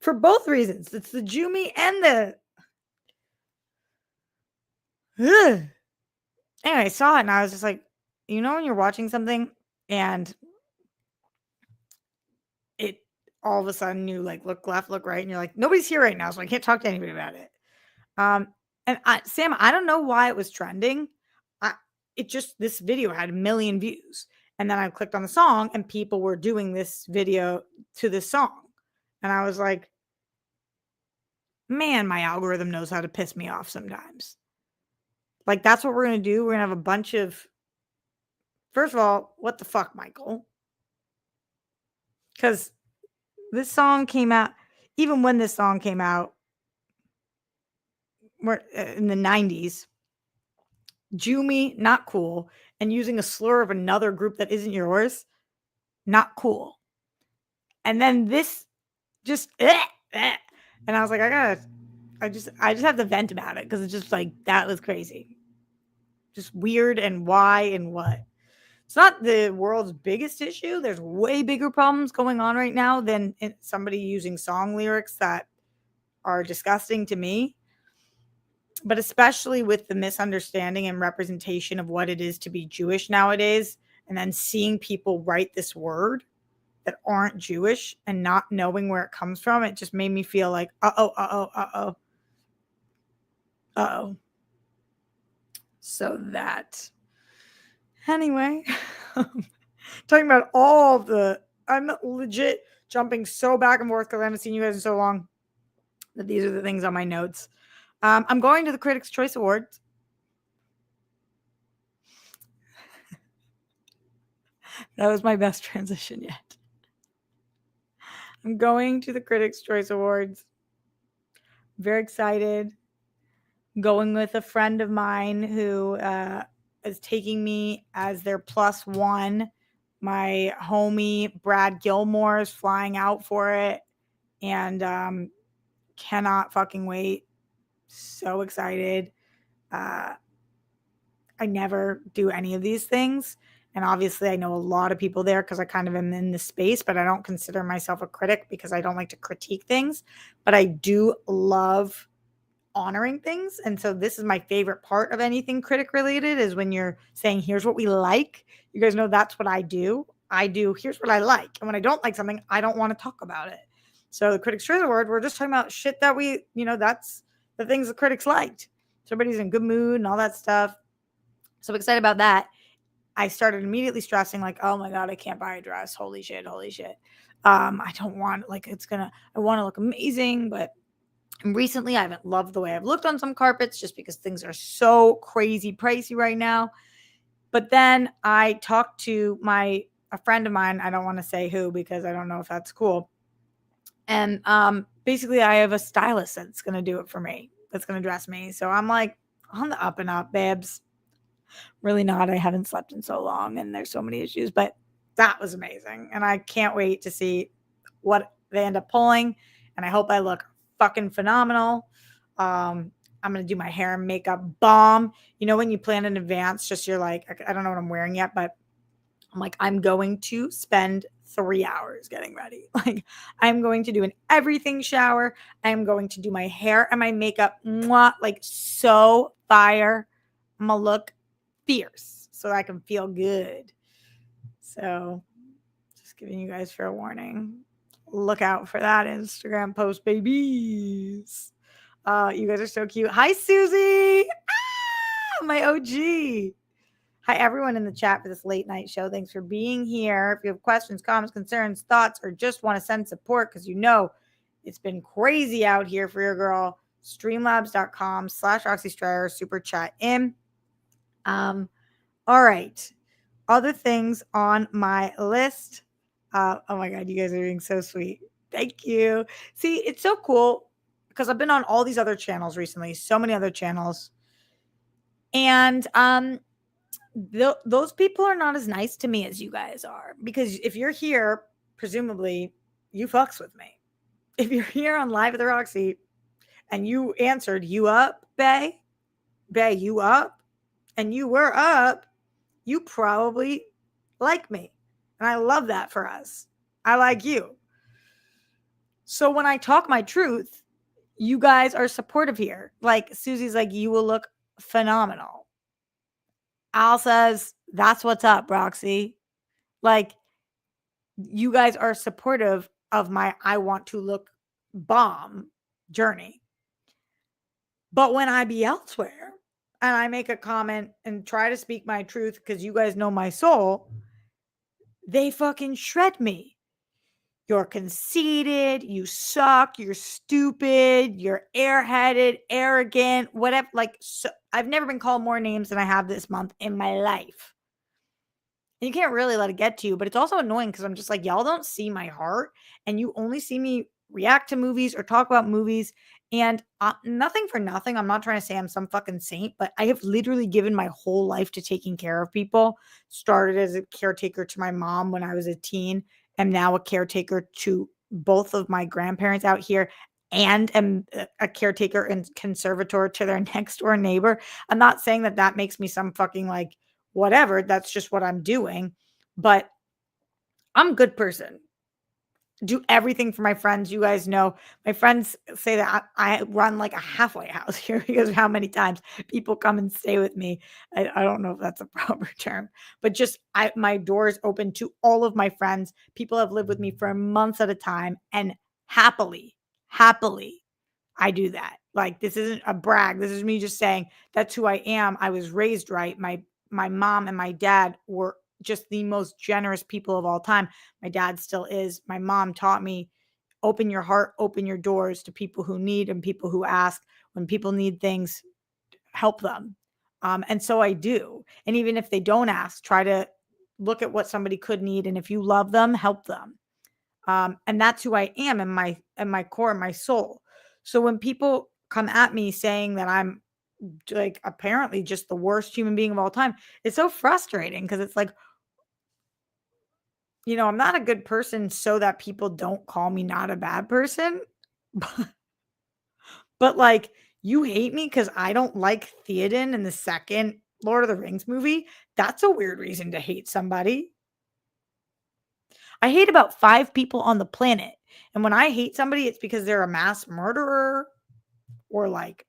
for both reasons. It's the Jew me and the. Ugh. Anyway, I saw it and I was just like, you know, when you're watching something and it all of a sudden you like look left, look right, and you're like, nobody's here right now, so I can't talk to anybody about it. And Sam, I don't know why it was trending. It just this video had a million views, and then I clicked on the song, and people were doing this video to this song, and I was like, man, my algorithm knows how to piss me off sometimes. Like that's what we're gonna do. We're gonna have a bunch of. First of all, what the fuck, Michael? Because this song came out, even when this song came out, we're in the 90s. Jew me, not cool. And using a slur of another group that isn't yours, not cool. And then this just, and I was like, I just have to vent about it because it's just like, that was crazy. Just weird and why and what. It's not the world's biggest issue. There's way bigger problems going on right now than somebody using song lyrics that are disgusting to me. But especially with the misunderstanding and representation of what it is to be Jewish nowadays, and then seeing people write this word that aren't Jewish and not knowing where it comes from, it just made me feel like, uh-oh. So that. Anyway, talking about all the, I'm legit jumping so back and forth because I haven't seen you guys in so long that these are the things on my notes. I'm going to the Critics' Choice Awards. That was my best transition yet. I'm going to the Critics' Choice Awards. Very excited. Going with a friend of mine who is taking me as their plus one. My homie Brad Gilmore is flying out for it. And cannot fucking wait. So excited. I never do any of these things. And obviously I know a lot of people there because I kind of am in the space, but I don't consider myself a critic because I don't like to critique things. But I do love honoring things. And so this is my favorite part of anything critic related is when you're saying, here's what we like. You guys know that's what I do. Here's what I like. And when I don't like something, I don't want to talk about it. So the Critics' Choice Award, we're just talking about shit that we, that's the things the critics liked. So everybody's in good mood and all that stuff. So I'm excited about that. I started immediately stressing like, oh my God, I can't buy a dress. Holy shit, holy shit. I don't want like I want to look amazing, but recently I haven't loved the way I've looked on some carpets just because things are so crazy pricey right now. But then I talked to a friend of mine, I don't want to say who because I don't know if that's cool. And basically I have a stylist that's going to do it for me. That's going to dress me. So I'm like on the up and up, babes. Really not. I haven't slept in so long and there's so many issues, but that was amazing. And I can't wait to see what they end up pulling. And I hope I look fucking phenomenal. I'm going to do my hair and makeup bomb. You know, when you plan in advance, just you're like, I don't know what I'm wearing yet, but I'm like, I'm going to spend 3 hours getting ready. Like, I'm going to do an everything shower. I'm going to do my hair and my makeup, mwah, like so fire. I'm going to look fierce so I can feel good. So, just giving you guys fair warning. Look out for that Instagram post, babies. You guys are so cute. Hi, Susie. Ah, my OG. Hi, everyone in the chat for this late night show. Thanks for being here. If you have questions, comments, concerns, thoughts, or just want to send support because you know it's been crazy out here for your girl, streamlabs.com/Roxy Striar, super chat in. All right. Other things on my list. Oh my God, you guys are being so sweet. Thank you. See, it's so cool because I've been on all these other channels recently, so many other channels. And those people are not as nice to me as you guys are because if you're here, presumably you fucks with me. If you're here on Live at the Roxy and you answered, you up, Bay? Bay, you up? And you were up, you probably like me. And I love that for us. I like you. So when I talk my truth, you guys are supportive here. Like Susie's like, you will look phenomenal. Al says, that's what's up, Roxy. Like, you guys are supportive of my I want to look bomb journey. But when I be elsewhere and I make a comment and try to speak my truth because you guys know my soul, they fucking shred me. You're conceited, you suck, you're stupid, you're airheaded, arrogant, whatever. Like, so, I've never been called more names than I have this month in my life. And you can't really let it get to you, but it's also annoying because I'm just like, y'all don't see my heart and you only see me react to movies or talk about movies. And nothing for nothing. I'm not trying to say I'm some fucking saint, but I have literally given my whole life to taking care of people. Started as a caretaker to my mom when I was a teen, am now a caretaker to both of my grandparents out here and am a caretaker and conservator to their next door neighbor. I'm not saying that that makes me some fucking like whatever. That's just what I'm doing. But I'm a good person. Do everything for my friends. You guys know my friends say that I run like a halfway house here because of how many times people come and stay with me. I don't know if that's a proper term, but just my doors open to all of my friends. People have lived with me for months at a time, and happily, happily, I do that. Like, this isn't a brag. This is me just saying that's who I am. I was raised right. My mom and my dad were just the most generous people of all time. My dad still is. My mom taught me open your heart, open your doors to people who need and people who ask. When people need things, help them. And so I do. And even if they don't ask, try to look at what somebody could need. And if you love them, help them. And that's who I am in my core, my soul. So when people come at me saying that I'm like apparently just the worst human being of all time, it's so frustrating because it's like, I'm not a good person so that people don't call me not a bad person. But like, you hate me because I don't like Theoden in the second Lord of the Rings movie. That's a weird reason to hate somebody. I hate about 5 people on the planet. And when I hate somebody, it's because they're a mass murderer or like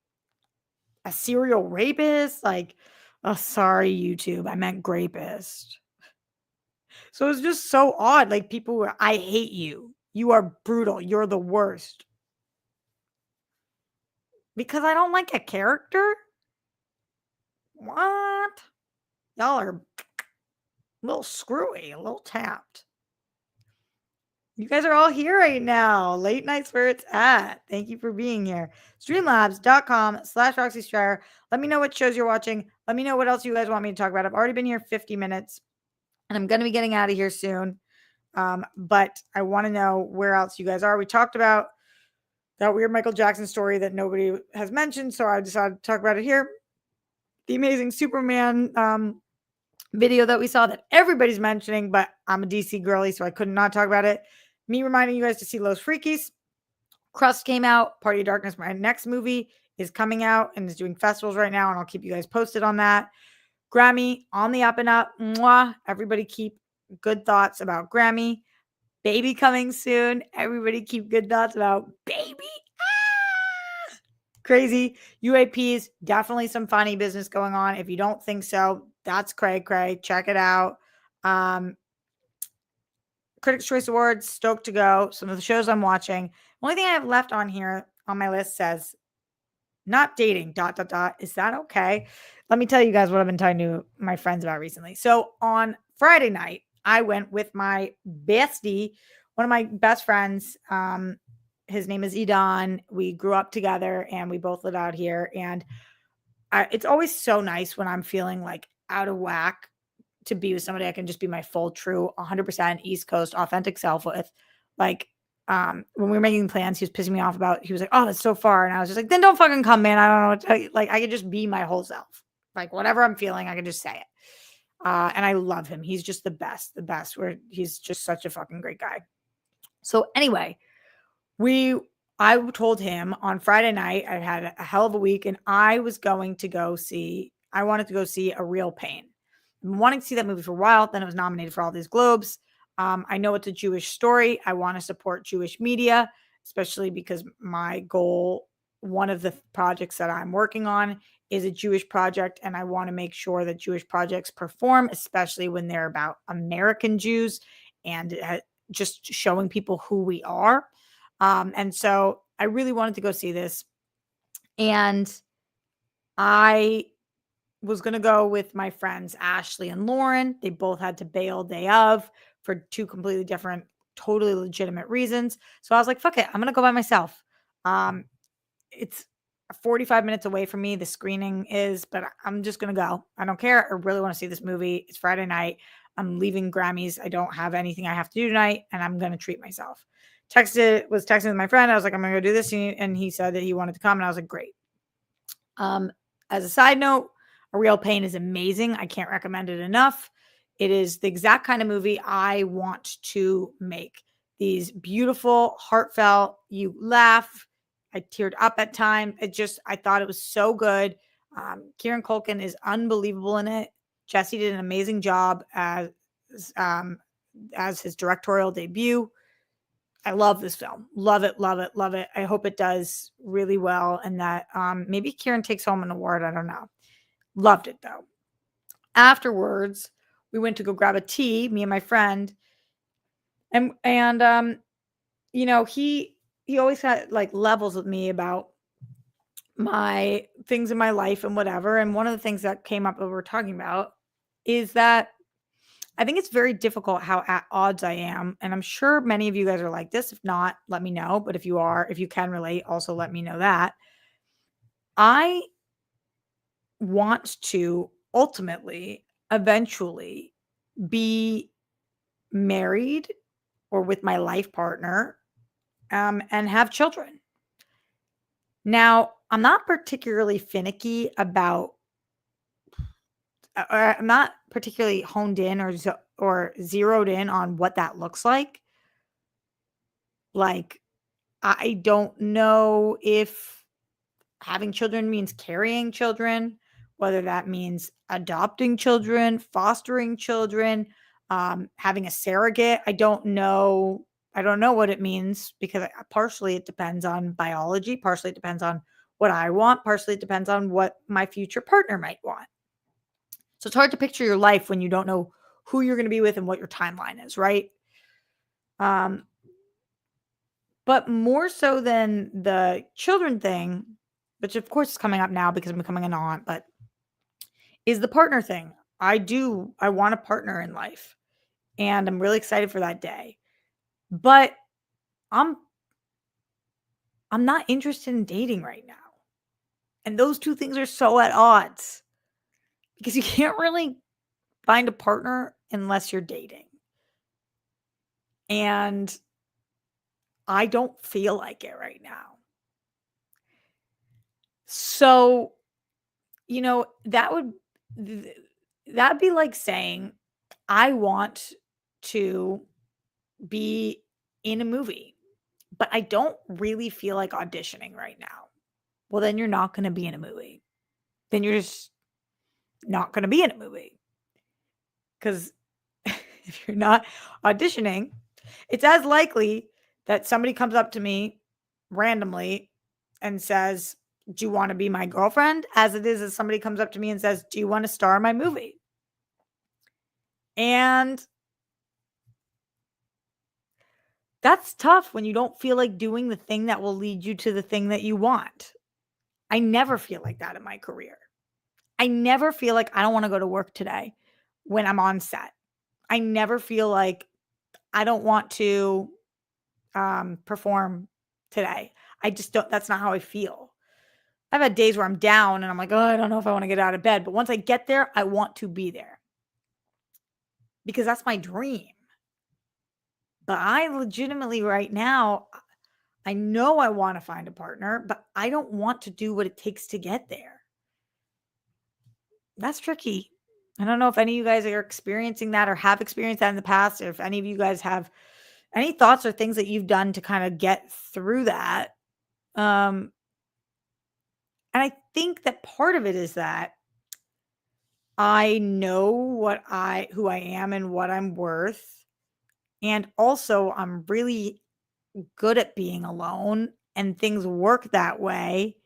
a serial rapist. Like, oh, sorry, YouTube. I meant grapist. So it's just so odd. Like, people were, I hate you. You are brutal. You're the worst. Because I don't like a character? What? Y'all are A little screwy, a little tapped. You guys are all here right now. Late night's where it's at. Thank you for being here. Streamlabs.com/Roxy Stryer. Let me know what shows you're watching. Let me know what else you guys want me to talk about. I've already been here 50 minutes and I'm going to be getting out of here soon. But I want to know where else you guys are. We talked about that weird Michael Jackson story that nobody has mentioned, so I decided to talk about it here. The Amazing Superman video that we saw that everybody's mentioning, but I'm a DC girly, so I could not talk about it. Me reminding you guys to see Los Freakies. Crust came out. Party of Darkness, my next movie, is coming out and is doing festivals right now, and I'll keep you guys posted on that. Grammy on the up and up. Mwah. Everybody keep good thoughts about Grammy. Baby coming soon. Everybody keep good thoughts about baby. Ah! Crazy. UAPs, definitely some funny business going on. If you don't think so, that's cray. Check it out. Critics' Choice Awards, stoked to go. Some of the shows I'm watching. Only thing I have left on here on my list says not dating, ... Is that okay? Let me tell you guys what I've been talking to my friends about recently. So on Friday night, I went with my bestie, one of my best friends. His name is Idan. We grew up together and we both live out here. And it's always so nice when I'm feeling like out of whack to be with somebody I can just be my full, true, 100% East Coast authentic self with. Like, when we were making plans, he was pissing me off about, he was like, oh, that's so far. And I was just like, then don't fucking come, man. I don't know what to tell you. Like, I could just be my whole self. Like, whatever I'm feeling, I can just say it. And I love him. He's just the best. Where he's just such a fucking great guy. So anyway, I told him on Friday night, I had a hell of a week and I wanted to go see A Real Pain. I've been wanting to see that movie for a while. Then it was nominated for all these Globes. I know it's a Jewish story. I want to support Jewish media, especially because my goal, one of the projects that I'm working on is a Jewish project. And I want to make sure that Jewish projects perform, especially when they're about American Jews and just showing people who we are. And so I really wanted to go see this. And I was going to go with my friends, Ashley and Lauren. They both had to bail day of for two completely different, totally legitimate reasons. So I was like, fuck it. I'm going to go by myself. It's 45 minutes away from me. The screening is, but I'm just going to go. I don't care. I really want to see this movie. It's Friday night. I'm leaving Grammys. I don't have anything I have to do tonight and I'm going to treat myself. Texting with my friend. I was like, I'm going to go do this. And he said that he wanted to come. And I was like, great. As a side note, A Real Pain is amazing. I can't recommend it enough. It is the exact kind of movie I want to make. These beautiful, heartfelt, you laugh. I teared up at times. I thought it was so good. Kieran Culkin is unbelievable in it. Jesse did an amazing job as his directorial debut. I love this film. Love it. I hope it does really well and that maybe Kieran takes home an award. I don't know. Loved it though. Afterwards, we went to go grab a tea, me and my friend. And you know, he always had like levels with me about my things in my life and whatever. And one of the things that came up that we're talking about is that I think it's very difficult how at odds I am. And I'm sure many of you guys are like this. If not, let me know. But if you can relate, also let me know that. I want to ultimately, eventually be married or with my life partner and have children. Now, I'm not particularly finicky about I'm not particularly honed in or zeroed in on what that looks like. Like, I don't know if having children means carrying children, whether that means adopting children, fostering children, having a surrogate. I don't know what it means because partially it depends on biology, partially it depends on what I want, partially it depends on what my future partner might want. So it's hard to picture your life when you don't know who you're going to be with and what your timeline is, right? But more so than the children thing, which of course is coming up now because I'm becoming an aunt, but is the partner thing. I want a partner in life, and I'm really excited for that day. But I'm I'm not interested in dating right now. And those two things are so at odds because you can't really find a partner unless you're dating. And I don't feel like it right now. So, that would th- that'd be like saying I want to be in a movie, but I don't really feel like auditioning right now. Well, then you're not going to be in a movie. Then you're just not going to be in a movie. Because if you're not auditioning, it's as likely that somebody comes up to me randomly and says, "Do you want to be my girlfriend?" as it is as somebody comes up to me and says, "Do you want to star in my movie?" And that's tough when you don't feel like doing the thing that will lead you to the thing that you want. I never feel like that in my career. I never feel like I don't want to go to work today when I'm on set. I never feel like I don't want to perform today. I just don't, that's not how I feel. I've had days where I'm down and I'm like, oh, I don't know if I want to get out of bed. But once I get there, I want to be there because that's my dream. But I legitimately, right now, I know I want to find a partner, but I don't want to do what it takes to get there. That's tricky. I don't know if any of you guys are experiencing that or have experienced that in the past, or if any of you guys have any thoughts or things that you've done to kind of get through that. And I think that part of it is that I know who I am and what I'm worth. And also I'm really good at being alone and things work that way.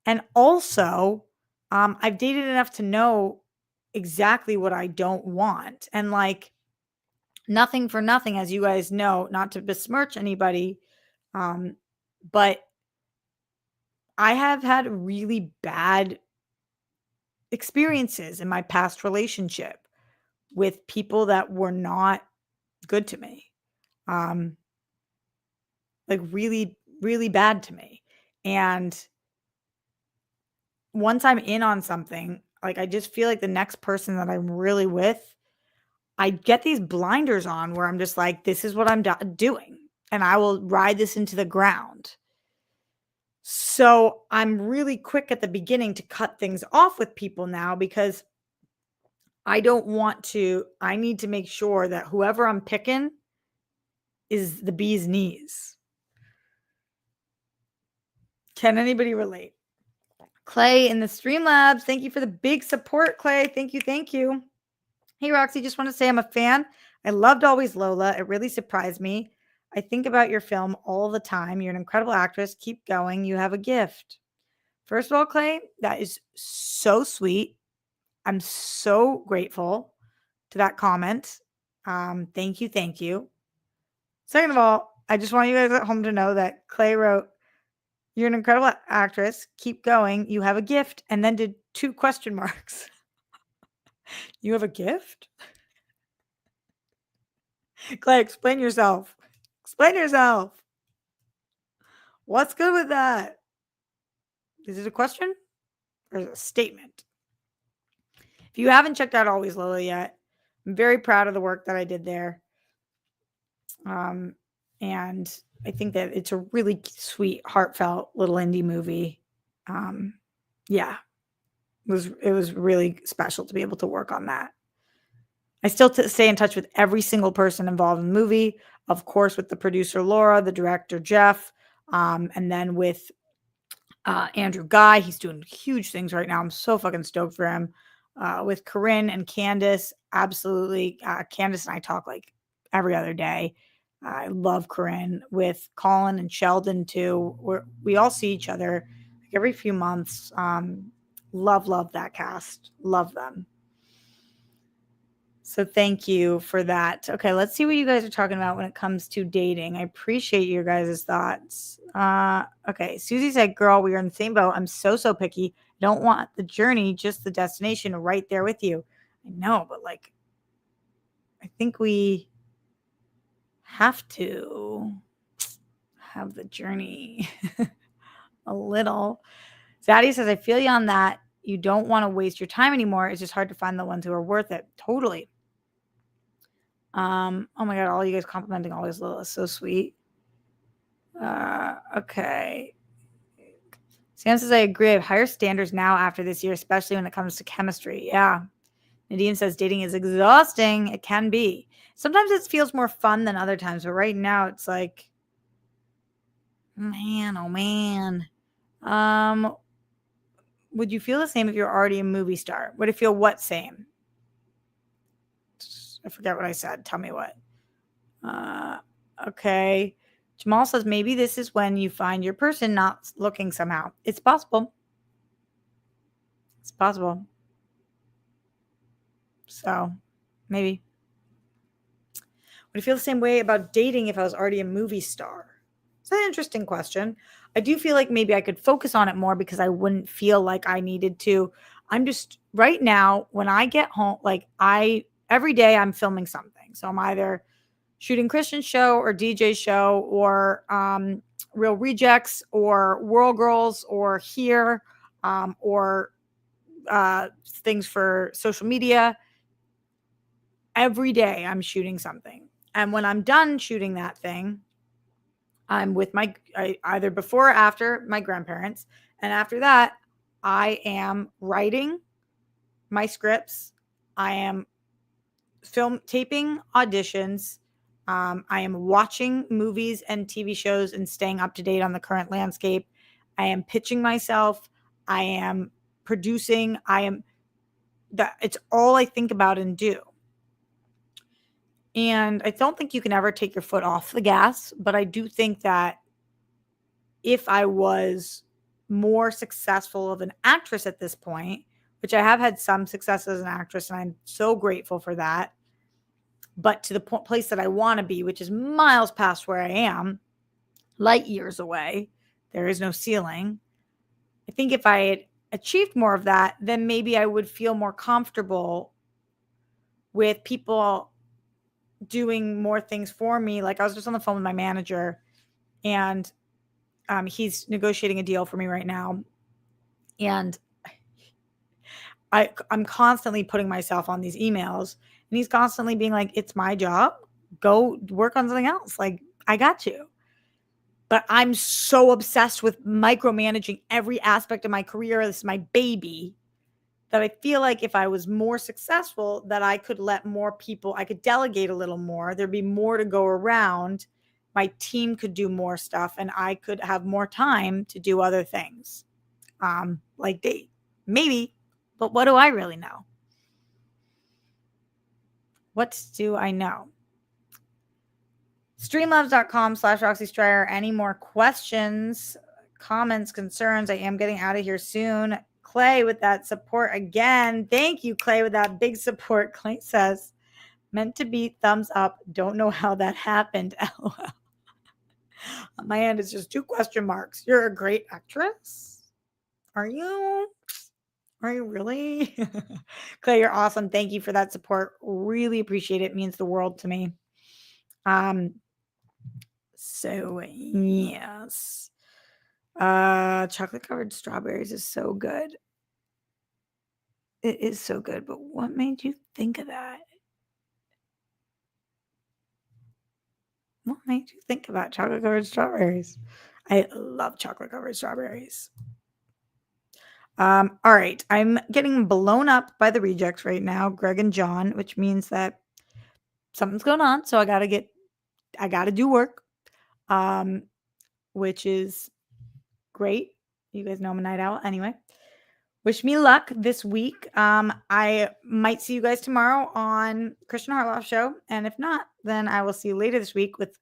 And also, I've dated enough to know exactly what I don't want. And like nothing for nothing, as you guys know, not to besmirch anybody, but I have had really bad experiences in my past relationship with people that were not good to me. Um, like really, really bad to me. And once I'm in on something, like I just feel like the next person that I'm really with, I get these blinders on where I'm just like, this is what I'm doing. And I will ride this into the ground. So I'm really quick at the beginning to cut things off with people now because I don't want to, I need to make sure that whoever I'm picking is the bee's knees. Can anybody relate? Clay in the Streamlabs, thank you for the big support, Clay. Thank you. Thank you. Hey, Roxy, just want to say I'm a fan. I loved Always Lola. It really surprised me. I think about your film all the time. You're an incredible actress. Keep going. You have a gift. First of all, Clay, that is so sweet. I'm so grateful to that comment. Thank you. Thank you. Second of all, I just want you guys at home to know that Clay wrote, "You're an incredible actress. Keep going. You have a gift." And then did 2 question marks. You have a gift? Clay, explain yourself. Explain yourself. What's good with that? Is it a question or is it a statement? If you haven't checked out Always Lola yet, I'm very proud of the work that I did there. And I think that it's a really sweet, heartfelt little indie movie. Yeah, it was really special to be able to work on that. I still stay in touch with every single person involved in the movie, of course, with the producer Laura, the director Jeff, and then with Andrew Guy. He's doing huge things right now. I'm so fucking stoked for him. With Corinne and Candace, absolutely. Candace and I talk like every other day. I love Corinne. With Colin and Sheldon too. We all see each other like every few months. Love that cast. Love them. So thank you for that. Okay, let's see what you guys are talking about when it comes to dating. I appreciate your guys' thoughts. Okay, Susie said, "Girl, we are in the same boat. I'm so picky. I don't want the journey, just the destination right there with you." I know, but like, I think we have to have the journey a little. Zaddy says, I feel you on that. You don't want to waste your time anymore. It's just hard to find the ones who are worth it. Totally. Oh my God, all you guys complimenting always Lil is so sweet. Okay. Sam says, I agree. I have higher standards now after this year, especially when it comes to chemistry. Yeah. Nadine says, dating is exhausting. It can be. Sometimes it feels more fun than other times, but right now it's like, man, oh man. Would you feel the same if you're already a movie star? Would it feel what same? I forget what I said. Tell me what. Okay. Jamal says maybe this is when you find your person not looking somehow. It's possible. It's possible. So maybe. Would I feel the same way about dating if I was already a movie star? It's an interesting question. I do feel like maybe I could focus on it more because I wouldn't feel like I needed to. I'm just right now when I get home, like every day I'm filming something. So I'm either shooting Christian show or DJ show or Real Rejects or World Girls or here or things for social media. Every day I'm shooting something. And when I'm done shooting that thing, I'm with either before or after my grandparents. And after that, I am writing my scripts. I am film taping auditions. I am watching movies and TV shows and staying up to date on the current landscape. I am pitching myself. I am producing. It's all I think about and do. And I don't think you can ever take your foot off the gas, but I do think that if I was more successful of an actress at this point, which I have had some success as an actress, and I'm so grateful for that, but to the place that I want to be, which is miles past where I am, light years away, there is no ceiling. I think if I had achieved more of that, then maybe I would feel more comfortable with people doing more things for me. Like I was just on the phone with my manager, and he's negotiating a deal for me right now. And I'm constantly putting myself on these emails, and he's constantly being like, it's my job. Go work on something else. Like, I got you. But I'm so obsessed with micromanaging every aspect of my career. This is my baby, that I feel like if I was more successful, that I could let more people, I could delegate a little more. There'd be more to go around. My team could do more stuff, and I could have more time to do other things. Like date. Maybe, but what do I really know? What do I know? Streamlabs.com/Roxy Stryer. Any more questions, comments, concerns? I am getting out of here soon. Clay with that support again. Thank you, Clay, with that big support. Clay says, meant to be thumbs up. Don't know how that happened. LOL. On my end, it's just 2 question marks. You're a great actress. Are you? Are you really? Clay, you're awesome. Thank you for that support. Really appreciate it. It means the world to me. So yes. Chocolate covered strawberries is so good. It is so good, but what made you think of that? What made you think about chocolate covered strawberries? I love chocolate covered strawberries. All right. I'm getting blown up by the rejects right now, Greg and John, which means that something's going on. So I gotta do work. Which is great. You guys know I'm a night owl anyway. Wish me luck this week. I might see you guys tomorrow on Christian Harloff show. And if not, then I will see you later this week with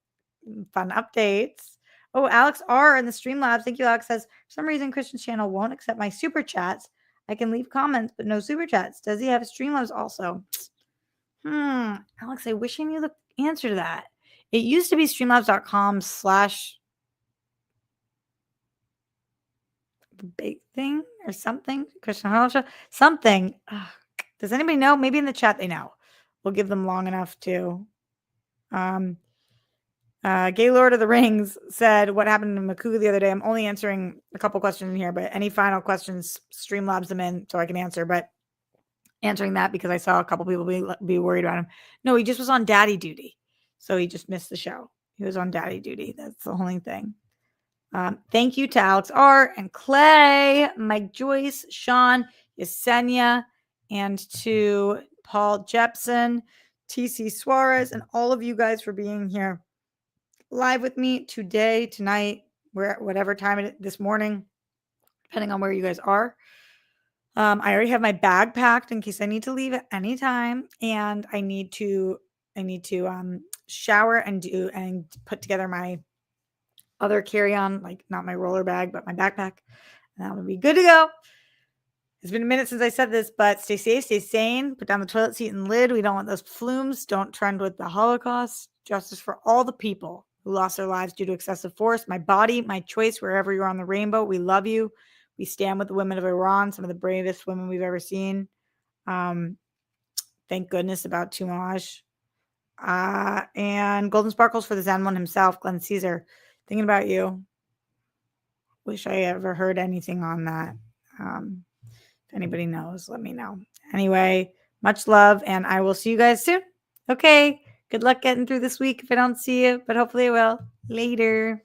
fun updates. Oh, Alex R in the Streamlabs. Thank you, Alex. Says, for some reason, Christian's channel won't accept my super chats. I can leave comments, but no super chats. Does he have Streamlabs also? Alex, I wish I knew the answer to that. It used to be streamlabs.com/ big thing or something. Christian Harloff show. Something. Ugh. Does anybody know? Maybe in the chat they know. We'll give them long enough to. Gaylord of the Rings said, what happened to Makuga the other day? I'm only answering a couple questions in here, but any final questions, Streamlabs them in so I can answer. But answering that because I saw a couple people be worried about him. No, he just was on daddy duty. So he just missed the show. He was on daddy duty. That's the only thing. Thank you to Alex R. and Clay, Mike Joyce, Sean, Yesenia, and to Paul Jepson, TC Suarez, and all of you guys for being here live with me today, tonight, whatever time this morning, depending on where you guys are. I already have my bag packed in case I need to leave at any time, and I need to shower and put together my other carry-on, like not my roller bag, but my backpack, and that would be good to go. It's been a minute since I said this, but stay safe, stay sane, put down the toilet seat and lid. We don't want those flumes. Don't trend with the Holocaust. Justice for all the people who lost their lives due to excessive force. My body, my choice, wherever you're on the rainbow. We love you. We stand with the women of Iran, some of the bravest women we've ever seen. Thank goodness about Tumaj. And golden sparkles for the Zen one himself, Glenn Caesar. Thinking about you. Wish I ever heard anything on that. If anybody knows, let me know. Anyway, much love, and I will see you guys soon. Okay, good luck getting through this week if I don't see you, but hopefully I will. Later.